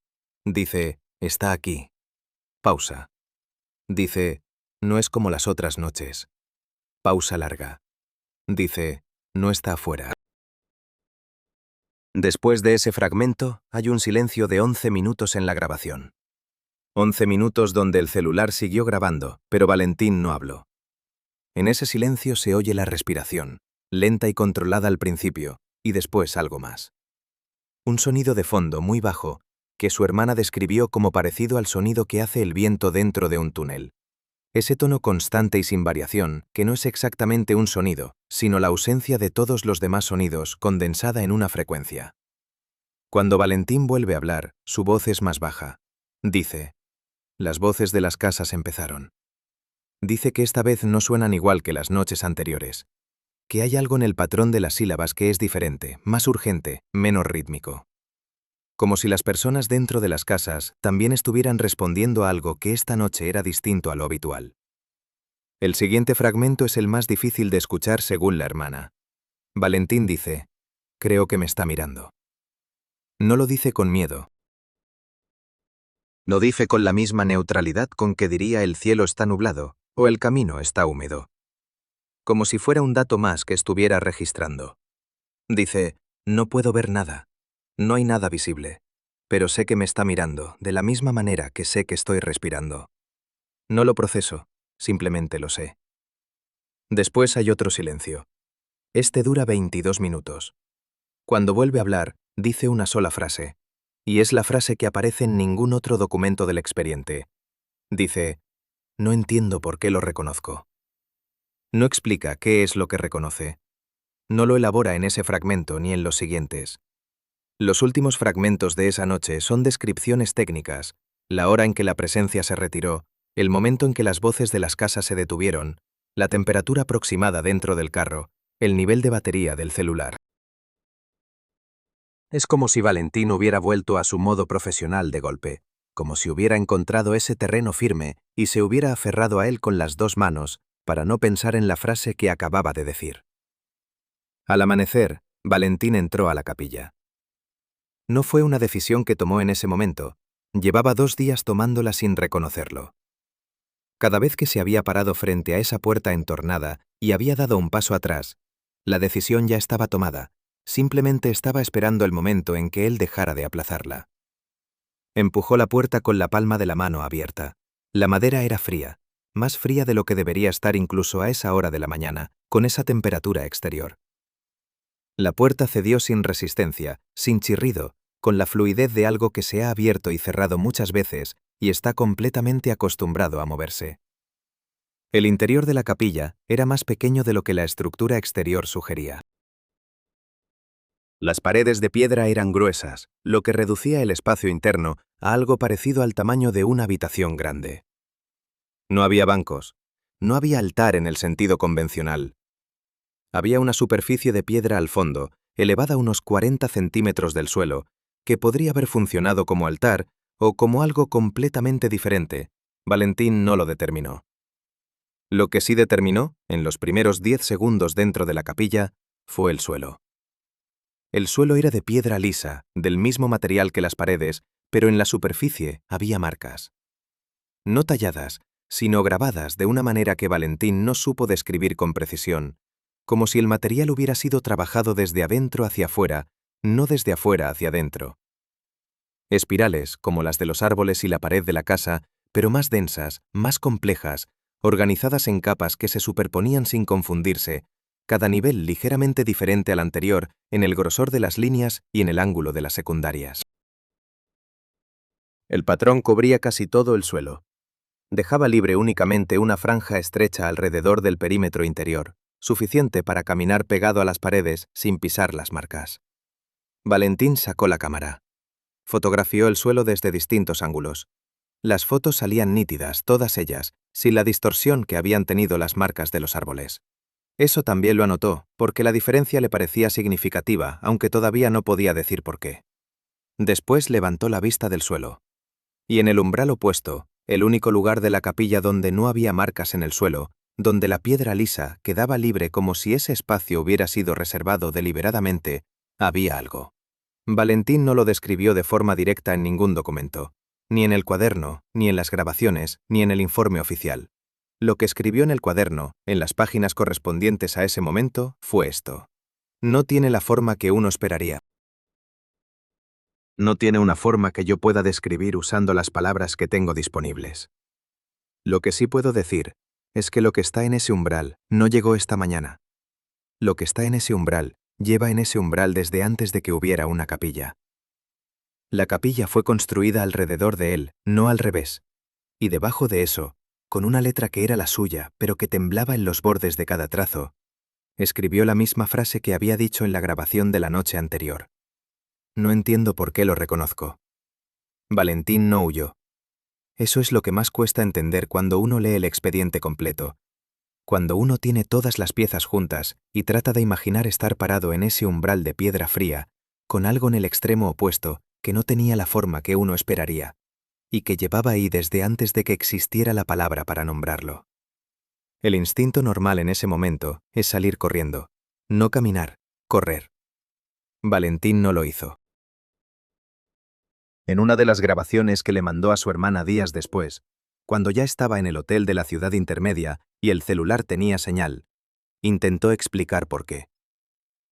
Dice, está aquí. Pausa. Dice, no es como las otras noches. Pausa larga. Dice, no está afuera. Después de ese fragmento, hay un silencio de 11 minutos en la grabación. 11 minutos donde el celular siguió grabando, pero Valentín no habló. En ese silencio se oye la respiración, lenta y controlada al principio, y después algo más. Un sonido de fondo muy bajo, que su hermana describió como parecido al sonido que hace el viento dentro de un túnel. Ese tono constante y sin variación, que no es exactamente un sonido, sino la ausencia de todos los demás sonidos condensada en una frecuencia. Cuando Valentín vuelve a hablar, su voz es más baja. Dice, las voces de las casas empezaron. Dice que esta vez no suenan igual que las noches anteriores, que hay algo en el patrón de las sílabas que es diferente, más urgente, menos rítmico. Como si las personas dentro de las casas también estuvieran respondiendo a algo que esta noche era distinto a lo habitual. El siguiente fragmento es el más difícil de escuchar según la hermana. Valentín dice, creo que me está mirando. No lo dice con miedo. Lo dice con la misma neutralidad con que diría el cielo está nublado o el camino está húmedo. Como si fuera un dato más que estuviera registrando. Dice, no puedo ver nada. No hay nada visible, pero sé que me está mirando de la misma manera que sé que estoy respirando. No lo proceso, simplemente lo sé. Después hay otro silencio. Este dura 22 minutos. Cuando vuelve a hablar, dice una sola frase, y es la frase que aparece en ningún otro documento del expediente. Dice, no entiendo por qué lo reconozco. No explica qué es lo que reconoce. No lo elabora en ese fragmento ni en los siguientes. Los últimos fragmentos de esa noche son descripciones técnicas, la hora en que la presencia se retiró, el momento en que las voces de las casas se detuvieron, la temperatura aproximada dentro del carro, el nivel de batería del celular. Es como si Valentín hubiera vuelto a su modo profesional de golpe, como si hubiera encontrado ese terreno firme y se hubiera aferrado a él con las dos manos para no pensar en la frase que acababa de decir. Al amanecer, Valentín entró a la capilla. No fue una decisión que tomó en ese momento, llevaba 2 días tomándola sin reconocerlo. Cada vez que se había parado frente a esa puerta entornada y había dado un paso atrás, la decisión ya estaba tomada, simplemente estaba esperando el momento en que él dejara de aplazarla. Empujó la puerta con la palma de la mano abierta. La madera era fría, más fría de lo que debería estar incluso a esa hora de la mañana, con esa temperatura exterior. La puerta cedió sin resistencia, sin chirrido, con la fluidez de algo que se ha abierto y cerrado muchas veces y está completamente acostumbrado a moverse. El interior de la capilla era más pequeño de lo que la estructura exterior sugería. Las paredes de piedra eran gruesas, lo que reducía el espacio interno a algo parecido al tamaño de una habitación grande. No había bancos, no había altar en el sentido convencional. Había una superficie de piedra al fondo, elevada unos 40 centímetros del suelo, que podría haber funcionado como altar o como algo completamente diferente. Valentín no lo determinó. Lo que sí determinó, en los primeros 10 segundos dentro de la capilla, fue el suelo. El suelo era de piedra lisa, del mismo material que las paredes, pero en la superficie había marcas. No talladas, sino grabadas de una manera que Valentín no supo describir con precisión, como si el material hubiera sido trabajado desde adentro hacia afuera, no desde afuera hacia adentro. Espirales, como las de los árboles y la pared de la casa, pero más densas, más complejas, organizadas en capas que se superponían sin confundirse, cada nivel ligeramente diferente al anterior en el grosor de las líneas y en el ángulo de las secundarias. El patrón cubría casi todo el suelo. Dejaba libre únicamente una franja estrecha alrededor del perímetro interior, suficiente para caminar pegado a las paredes sin pisar las marcas. Valentín sacó la cámara. Fotografió el suelo desde distintos ángulos. Las fotos salían nítidas, todas ellas, sin la distorsión que habían tenido las marcas de los árboles. Eso también lo anotó, porque la diferencia le parecía significativa, aunque todavía no podía decir por qué. Después levantó la vista del suelo. Y en el umbral opuesto, el único lugar de la capilla donde no había marcas en el suelo, donde la piedra lisa quedaba libre como si ese espacio hubiera sido reservado deliberadamente, había algo. Valentín no lo describió de forma directa en ningún documento, ni en el cuaderno, ni en las grabaciones, ni en el informe oficial. Lo que escribió en el cuaderno, en las páginas correspondientes a ese momento, fue esto. No tiene la forma que uno esperaría. No tiene una forma que yo pueda describir usando las palabras que tengo disponibles. Lo que sí puedo decir es que lo que está en ese umbral no llegó esta mañana. Lo que está en ese umbral lleva en ese umbral desde antes de que hubiera una capilla. La capilla fue construida alrededor de él, no al revés. Y debajo de eso, con una letra que era la suya, pero que temblaba en los bordes de cada trazo, escribió la misma frase que había dicho en la grabación de la noche anterior. No entiendo por qué lo reconozco. Valentín no huyó. Eso es lo que más cuesta entender cuando uno lee el expediente completo. Cuando uno tiene todas las piezas juntas y trata de imaginar estar parado en ese umbral de piedra fría, con algo en el extremo opuesto que no tenía la forma que uno esperaría, y que llevaba ahí desde antes de que existiera la palabra para nombrarlo. El instinto normal en ese momento es salir corriendo, no caminar, correr. Valentín no lo hizo. En una de las grabaciones que le mandó a su hermana días después, cuando ya estaba en el hotel de la ciudad intermedia y el celular tenía señal, intentó explicar por qué.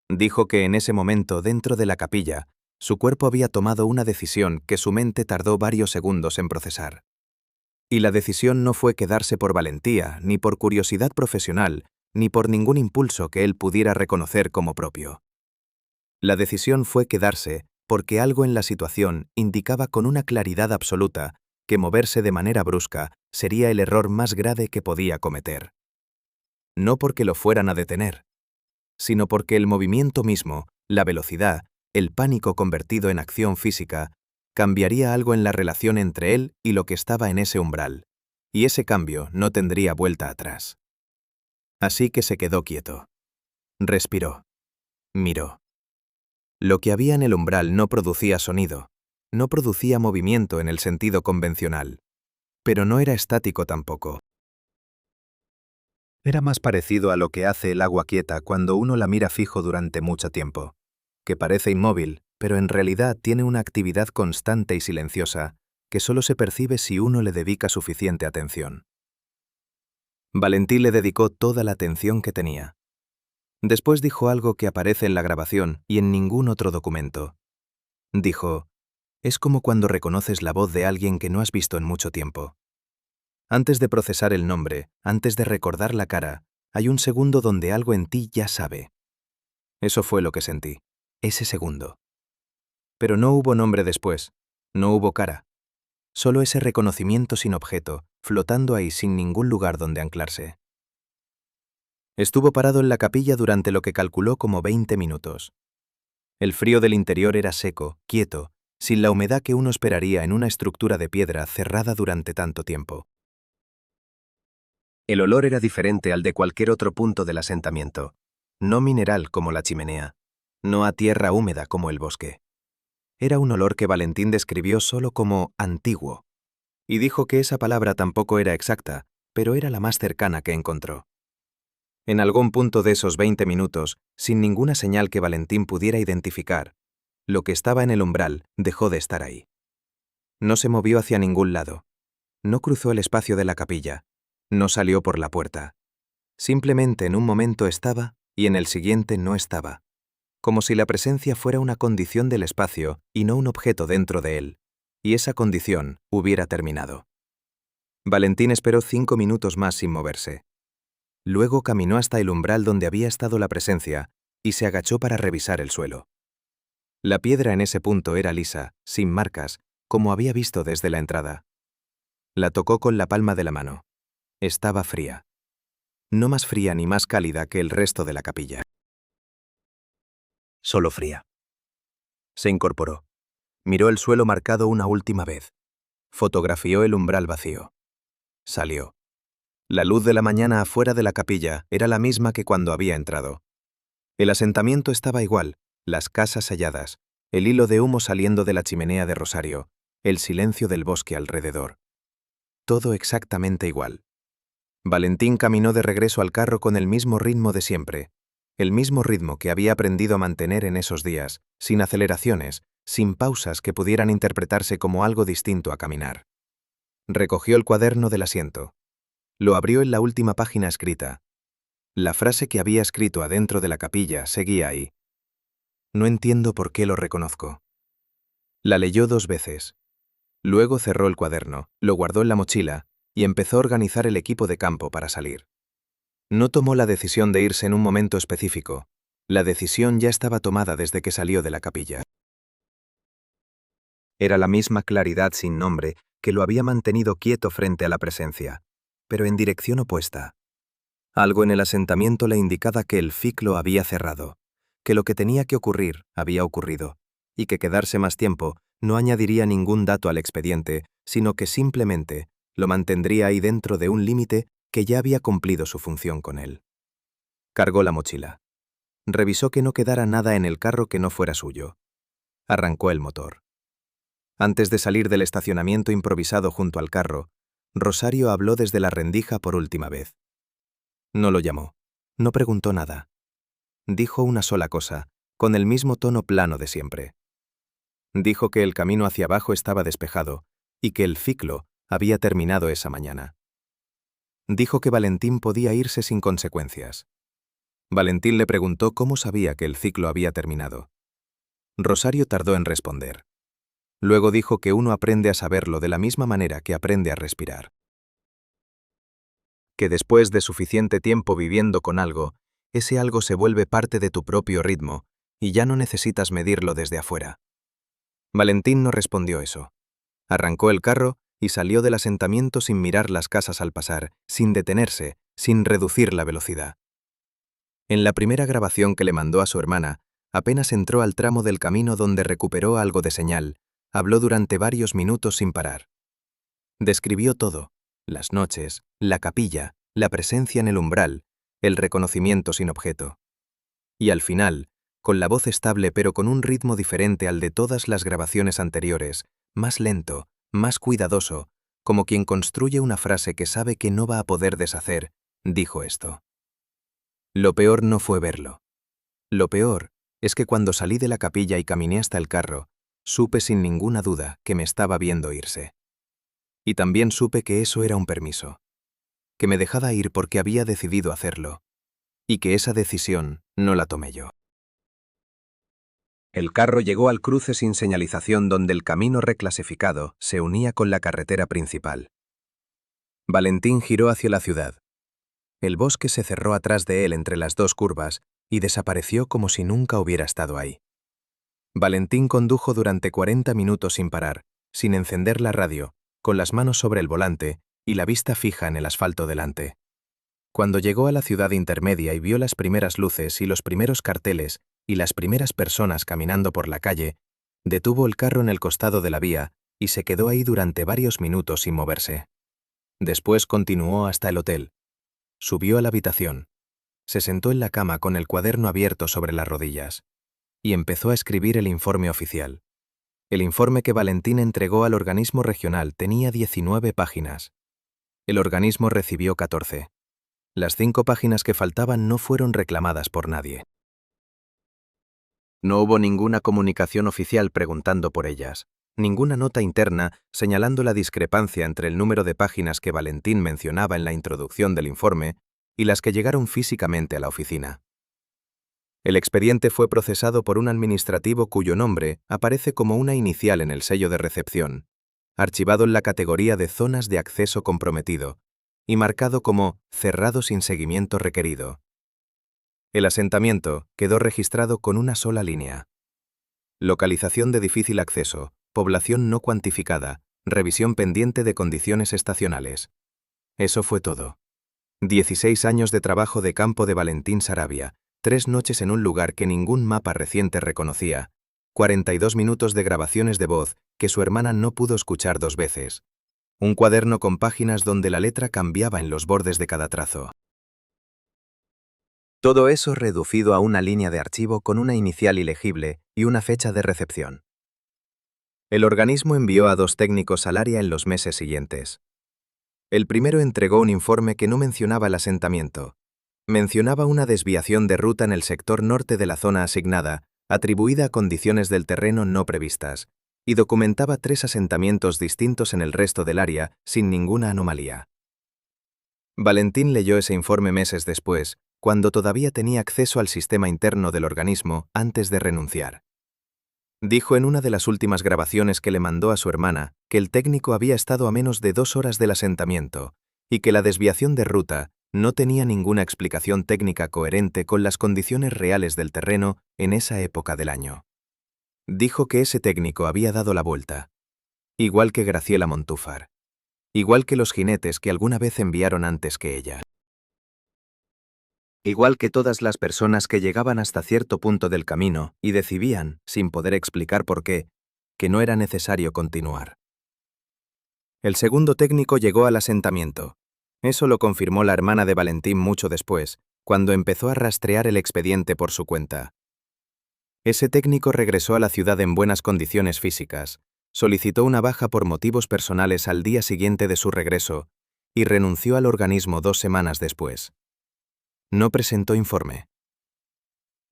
Dijo que en ese momento, dentro de la capilla, su cuerpo había tomado una decisión que su mente tardó varios segundos en procesar. Y la decisión no fue quedarse por valentía, ni por curiosidad profesional, ni por ningún impulso que él pudiera reconocer como propio. La decisión fue quedarse porque algo en la situación indicaba con una claridad absoluta que moverse de manera brusca sería el error más grave que podía cometer. No porque lo fueran a detener, sino porque el movimiento mismo, la velocidad, el pánico convertido en acción física, cambiaría algo en la relación entre él y lo que estaba en ese umbral, y ese cambio no tendría vuelta atrás. Así que se quedó quieto. Respiró. Miró. Lo que había en el umbral no producía sonido, no producía movimiento en el sentido convencional, pero no era estático tampoco. Era más parecido a lo que hace el agua quieta cuando uno la mira fijo durante mucho tiempo, que parece inmóvil, pero en realidad tiene una actividad constante y silenciosa que solo se percibe si uno le dedica suficiente atención. Valentín le dedicó toda la atención que tenía. Después dijo algo que aparece en la grabación y en ningún otro documento. Dijo, es como cuando reconoces la voz de alguien que no has visto en mucho tiempo. Antes de procesar el nombre, antes de recordar la cara, hay un segundo donde algo en ti ya sabe. Eso fue lo que sentí, ese segundo. Pero no hubo nombre después, no hubo cara. Solo ese reconocimiento sin objeto, flotando ahí sin ningún lugar donde anclarse. Estuvo parado en la capilla durante lo que calculó como 20 minutos. El frío del interior era seco, quieto, sin la humedad que uno esperaría en una estructura de piedra cerrada durante tanto tiempo. El olor era diferente al de cualquier otro punto del asentamiento, no mineral como la chimenea, no a tierra húmeda como el bosque. Era un olor que Valentín describió solo como antiguo, y dijo que esa palabra tampoco era exacta, pero era la más cercana que encontró. En algún punto de esos 20 minutos, sin ninguna señal que Valentín pudiera identificar, lo que estaba en el umbral dejó de estar ahí. No se movió hacia ningún lado. No cruzó el espacio de la capilla. No salió por la puerta. Simplemente en un momento estaba y en el siguiente no estaba. Como si la presencia fuera una condición del espacio y no un objeto dentro de él, y esa condición hubiera terminado. Valentín esperó 5 minutos más sin moverse. Luego caminó hasta el umbral donde había estado la presencia y se agachó para revisar el suelo. La piedra en ese punto era lisa, sin marcas, como había visto desde la entrada. La tocó con la palma de la mano. Estaba fría. No más fría ni más cálida que el resto de la capilla. Solo fría. Se incorporó. Miró el suelo marcado una última vez. Fotografió el umbral vacío. Salió. La luz de la mañana afuera de la capilla era la misma que cuando había entrado. El asentamiento estaba igual, las casas selladas, el hilo de humo saliendo de la chimenea de Rosario, el silencio del bosque alrededor. Todo exactamente igual. Valentín caminó de regreso al carro con el mismo ritmo de siempre, el mismo ritmo que había aprendido a mantener en esos días, sin aceleraciones, sin pausas que pudieran interpretarse como algo distinto a caminar. Recogió el cuaderno del asiento. Lo abrió en la última página escrita. La frase que había escrito adentro de la capilla seguía ahí. No entiendo por qué lo reconozco. La leyó 2 veces. Luego cerró el cuaderno, lo guardó en la mochila y empezó a organizar el equipo de campo para salir. No tomó la decisión de irse en un momento específico. La decisión ya estaba tomada desde que salió de la capilla. Era la misma claridad sin nombre que lo había mantenido quieto frente a la presencia, pero en dirección opuesta. Algo en el asentamiento le indicaba que el ciclo había cerrado, que lo que tenía que ocurrir había ocurrido, y que quedarse más tiempo no añadiría ningún dato al expediente, sino que simplemente lo mantendría ahí dentro de un límite que ya había cumplido su función con él. Cargó la mochila. Revisó que no quedara nada en el carro que no fuera suyo. Arrancó el motor. Antes de salir del estacionamiento improvisado junto al carro, Rosario habló desde la rendija por última vez. No lo llamó. No preguntó nada. Dijo una sola cosa, con el mismo tono plano de siempre. Dijo que el camino hacia abajo estaba despejado y que el ciclo había terminado esa mañana. Dijo que Valentín podía irse sin consecuencias. Valentín le preguntó cómo sabía que el ciclo había terminado. Rosario tardó en responder. Luego dijo que uno aprende a saberlo de la misma manera que aprende a respirar. Que después de suficiente tiempo viviendo con algo, ese algo se vuelve parte de tu propio ritmo y ya no necesitas medirlo desde afuera. Valentín no respondió eso. Arrancó el carro y salió del asentamiento sin mirar las casas al pasar, sin detenerse, sin reducir la velocidad. En la primera grabación que le mandó a su hermana, apenas entró al tramo del camino donde recuperó algo de señal, habló durante varios minutos sin parar. Describió todo, las noches, la capilla, la presencia en el umbral, el reconocimiento sin objeto. Y al final, con la voz estable pero con un ritmo diferente al de todas las grabaciones anteriores, más lento, más cuidadoso, como quien construye una frase que sabe que no va a poder deshacer, dijo esto. Lo peor no fue verlo. Lo peor es que cuando salí de la capilla y caminé hasta el carro, supe sin ninguna duda que me estaba viendo irse. Y también supe que eso era un permiso, que me dejaba ir porque había decidido hacerlo, y que esa decisión no la tomé yo. El carro llegó al cruce sin señalización donde el camino reclasificado se unía con la carretera principal. Valentín giró hacia la ciudad. El bosque se cerró atrás de él entre las 2 curvas y desapareció como si nunca hubiera estado ahí. Valentín condujo durante 40 minutos sin parar, sin encender la radio, con las manos sobre el volante y la vista fija en el asfalto delante. Cuando llegó a la ciudad intermedia y vio las primeras luces y los primeros carteles y las primeras personas caminando por la calle, detuvo el carro en el costado de la vía y se quedó ahí durante varios minutos sin moverse. Después continuó hasta el hotel. Subió a la habitación. Se sentó en la cama con el cuaderno abierto sobre las rodillas y empezó a escribir el informe oficial. El informe que Valentín entregó al organismo regional tenía 19 páginas. El organismo recibió 14. Las 5 páginas que faltaban no fueron reclamadas por nadie. No hubo ninguna comunicación oficial preguntando por ellas, ninguna nota interna señalando la discrepancia entre el número de páginas que Valentín mencionaba en la introducción del informe y las que llegaron físicamente a la oficina. El expediente fue procesado por un administrativo cuyo nombre aparece como una inicial en el sello de recepción, archivado en la categoría de zonas de acceso comprometido y marcado como cerrado sin seguimiento requerido. El asentamiento quedó registrado con una sola línea. Localización de difícil acceso, población no cuantificada, revisión pendiente de condiciones estacionales. Eso fue todo. 16 años de trabajo de campo de Valentín Sarabia, 3 noches en un lugar que ningún mapa reciente reconocía, 42 minutos de grabaciones de voz que su hermana no pudo escuchar 2 veces, un cuaderno con páginas donde la letra cambiaba en los bordes de cada trazo. Todo eso reducido a una línea de archivo con una inicial ilegible y una fecha de recepción. El organismo envió a 2 técnicos al área en los meses siguientes. El primero entregó un informe que no mencionaba el asentamiento. Mencionaba una desviación de ruta en el sector norte de la zona asignada, atribuida a condiciones del terreno no previstas, y documentaba 3 asentamientos distintos en el resto del área sin ninguna anomalía. Valentín leyó ese informe meses después, cuando todavía tenía acceso al sistema interno del organismo antes de renunciar. Dijo en una de las últimas grabaciones que le mandó a su hermana que el técnico había estado a menos de 2 horas del asentamiento y que la desviación de ruta no tenía ninguna explicación técnica coherente con las condiciones reales del terreno en esa época del año. Dijo que ese técnico había dado la vuelta, igual que Graciela Montúfar, igual que los jinetes que alguna vez enviaron antes que ella. Igual que todas las personas que llegaban hasta cierto punto del camino y decidían, sin poder explicar por qué, que no era necesario continuar. El segundo técnico llegó al asentamiento. Eso lo confirmó la hermana de Valentín mucho después, cuando empezó a rastrear el expediente por su cuenta. Ese técnico regresó a la ciudad en buenas condiciones físicas, solicitó una baja por motivos personales al día siguiente de su regreso y renunció al organismo 2 semanas después. No presentó informe.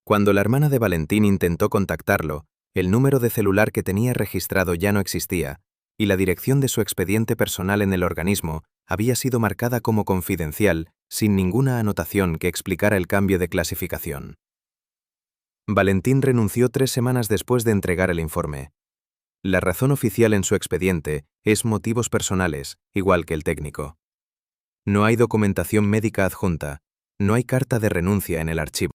Cuando la hermana de Valentín intentó contactarlo, el número de celular que tenía registrado ya no existía, y la dirección de su expediente personal en el organismo había sido marcada como confidencial, sin ninguna anotación que explicara el cambio de clasificación. Valentín renunció 3 semanas después de entregar el informe. La razón oficial en su expediente es motivos personales, igual que el técnico. No hay documentación médica adjunta. No hay carta de renuncia en el archivo.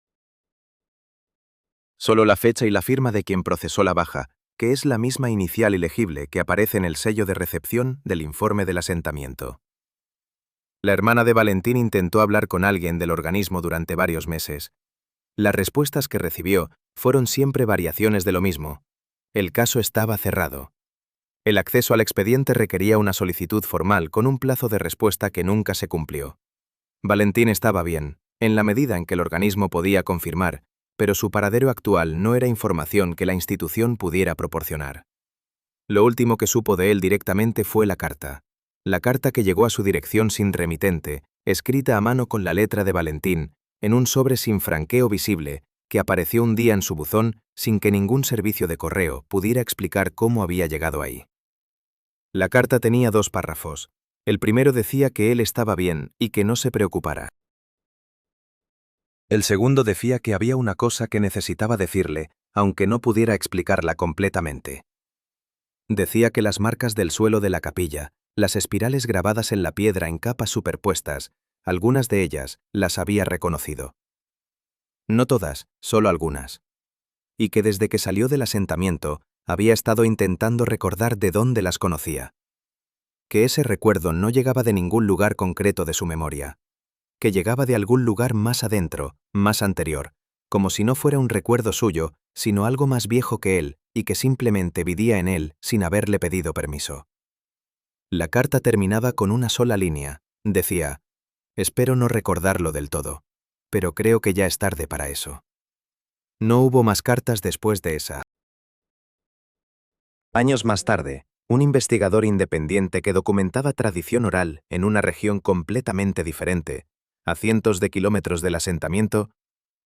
Solo la fecha y la firma de quien procesó la baja, que es la misma inicial y legible que aparece en el sello de recepción del informe del asentamiento. La hermana de Valentín intentó hablar con alguien del organismo durante varios meses. Las respuestas que recibió fueron siempre variaciones de lo mismo. El caso estaba cerrado. El acceso al expediente requería una solicitud formal con un plazo de respuesta que nunca se cumplió. Valentín estaba bien, en la medida en que el organismo podía confirmar, pero su paradero actual no era información que la institución pudiera proporcionar. Lo último que supo de él directamente fue la carta que llegó a su dirección sin remitente, escrita a mano con la letra de Valentín, en un sobre sin franqueo visible, que apareció un día en su buzón sin que ningún servicio de correo pudiera explicar cómo había llegado ahí. La carta tenía 2 párrafos. El primero decía que él estaba bien y que no se preocupara. El segundo decía que había una cosa que necesitaba decirle, aunque no pudiera explicarla completamente. Decía que las marcas del suelo de la capilla, las espirales grabadas en la piedra en capas superpuestas, algunas de ellas las había reconocido. No todas, solo algunas. Y que desde que salió del asentamiento había estado intentando recordar de dónde las conocía. Que ese recuerdo no llegaba de ningún lugar concreto de su memoria, que llegaba de algún lugar más adentro, más anterior, como si no fuera un recuerdo suyo, sino algo más viejo que él, y que simplemente vivía en él sin haberle pedido permiso. La carta terminaba con una sola línea. Decía: «Espero no recordarlo del todo, pero creo que ya es tarde para eso». No hubo más cartas después de esa. Años más tarde, un investigador independiente que documentaba tradición oral en una región completamente diferente, a cientos de kilómetros del asentamiento,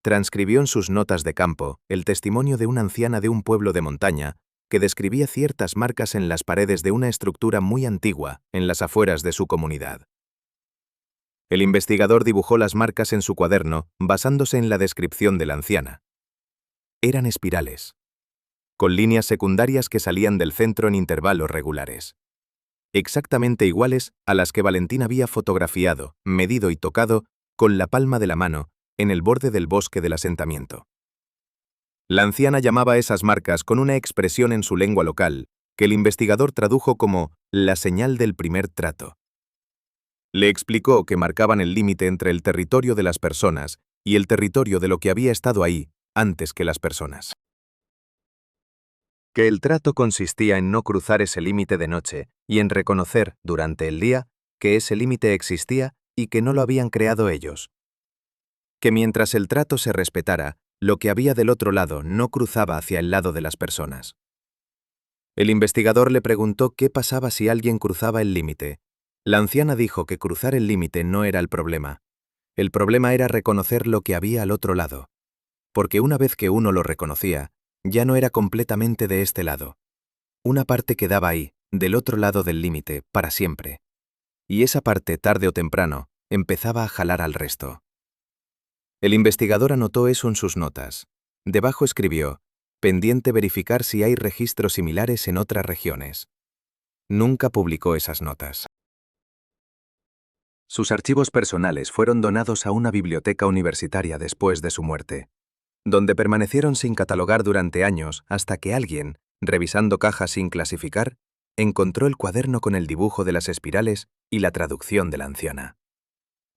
transcribió en sus notas de campo el testimonio de una anciana de un pueblo de montaña que describía ciertas marcas en las paredes de una estructura muy antigua en las afueras de su comunidad. El investigador dibujó las marcas en su cuaderno basándose en la descripción de la anciana. Eran espirales, con líneas secundarias que salían del centro en intervalos regulares, exactamente iguales a las que Valentín había fotografiado, medido y tocado con la palma de la mano en el borde del bosque del asentamiento. La anciana llamaba esas marcas con una expresión en su lengua local, que el investigador tradujo como la señal del primer trato. Le explicó que marcaban el límite entre el territorio de las personas y el territorio de lo que había estado ahí antes que las personas. Que el trato consistía en no cruzar ese límite de noche y en reconocer, durante el día, que ese límite existía y que no lo habían creado ellos. Que mientras el trato se respetara, lo que había del otro lado no cruzaba hacia el lado de las personas. El investigador le preguntó qué pasaba si alguien cruzaba el límite. La anciana dijo que cruzar el límite no era el problema. El problema era reconocer lo que había al otro lado. Porque una vez que uno lo reconocía, ya no era completamente de este lado. Una parte quedaba ahí, del otro lado del límite, para siempre. Y esa parte, tarde o temprano, empezaba a jalar al resto. El investigador anotó eso en sus notas. Debajo escribió, pendiente verificar si hay registros similares en otras regiones. Nunca publicó esas notas. Sus archivos personales fueron donados a una biblioteca universitaria después de su muerte, donde permanecieron sin catalogar durante años hasta que alguien, revisando cajas sin clasificar, encontró el cuaderno con el dibujo de las espirales y la traducción de la anciana.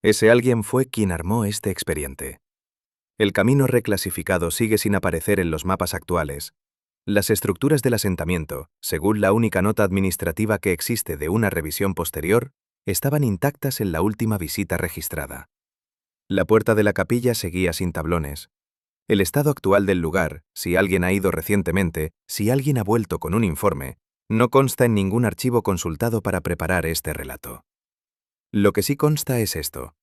Ese alguien fue quien armó este expediente. El camino reclasificado sigue sin aparecer en los mapas actuales. Las estructuras del asentamiento, según la única nota administrativa que existe de una revisión posterior, estaban intactas en la última visita registrada. La puerta de la capilla seguía sin tablones. El estado actual del lugar, si alguien ha ido recientemente, si alguien ha vuelto con un informe, no consta en ningún archivo consultado para preparar este relato. Lo que sí consta es esto.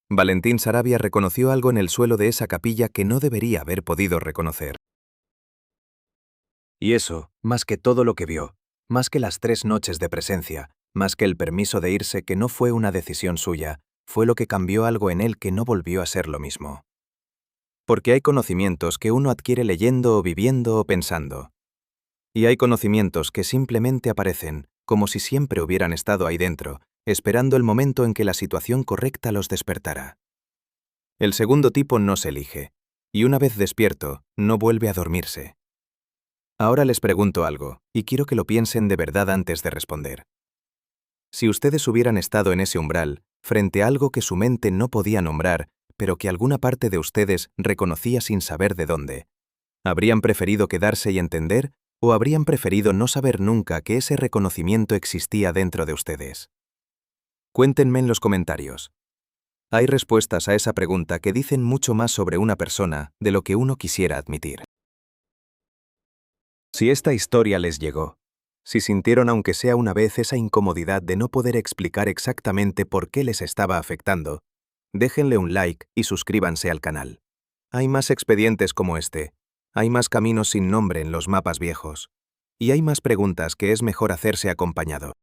Valentín Saravia reconoció algo en el suelo de esa capilla que no debería haber podido reconocer. Y eso, más que todo lo que vio, más que las 3 noches de presencia, más que el permiso de irse que no fue una decisión suya, fue lo que cambió algo en él que no volvió a ser lo mismo. Porque hay conocimientos que uno adquiere leyendo o viviendo o pensando. Y hay conocimientos que simplemente aparecen, como si siempre hubieran estado ahí dentro, esperando el momento en que la situación correcta los despertara. El segundo tipo no se elige, y una vez despierto, no vuelve a dormirse. Ahora les pregunto algo, y quiero que lo piensen de verdad antes de responder. Si ustedes hubieran estado en ese umbral, frente a algo que su mente no podía nombrar, pero que alguna parte de ustedes reconocía sin saber de dónde, ¿habrían preferido quedarse y entender, o habrían preferido no saber nunca que ese reconocimiento existía dentro de ustedes? Cuéntenme en los comentarios. Hay respuestas a esa pregunta que dicen mucho más sobre una persona de lo que uno quisiera admitir. Si esta historia les llegó, si sintieron aunque sea una vez esa incomodidad de no poder explicar exactamente por qué les estaba afectando, déjenle un like y suscríbanse al canal. Hay más expedientes como este, hay más caminos sin nombre en los mapas viejos, y hay más preguntas que es mejor hacerse acompañado.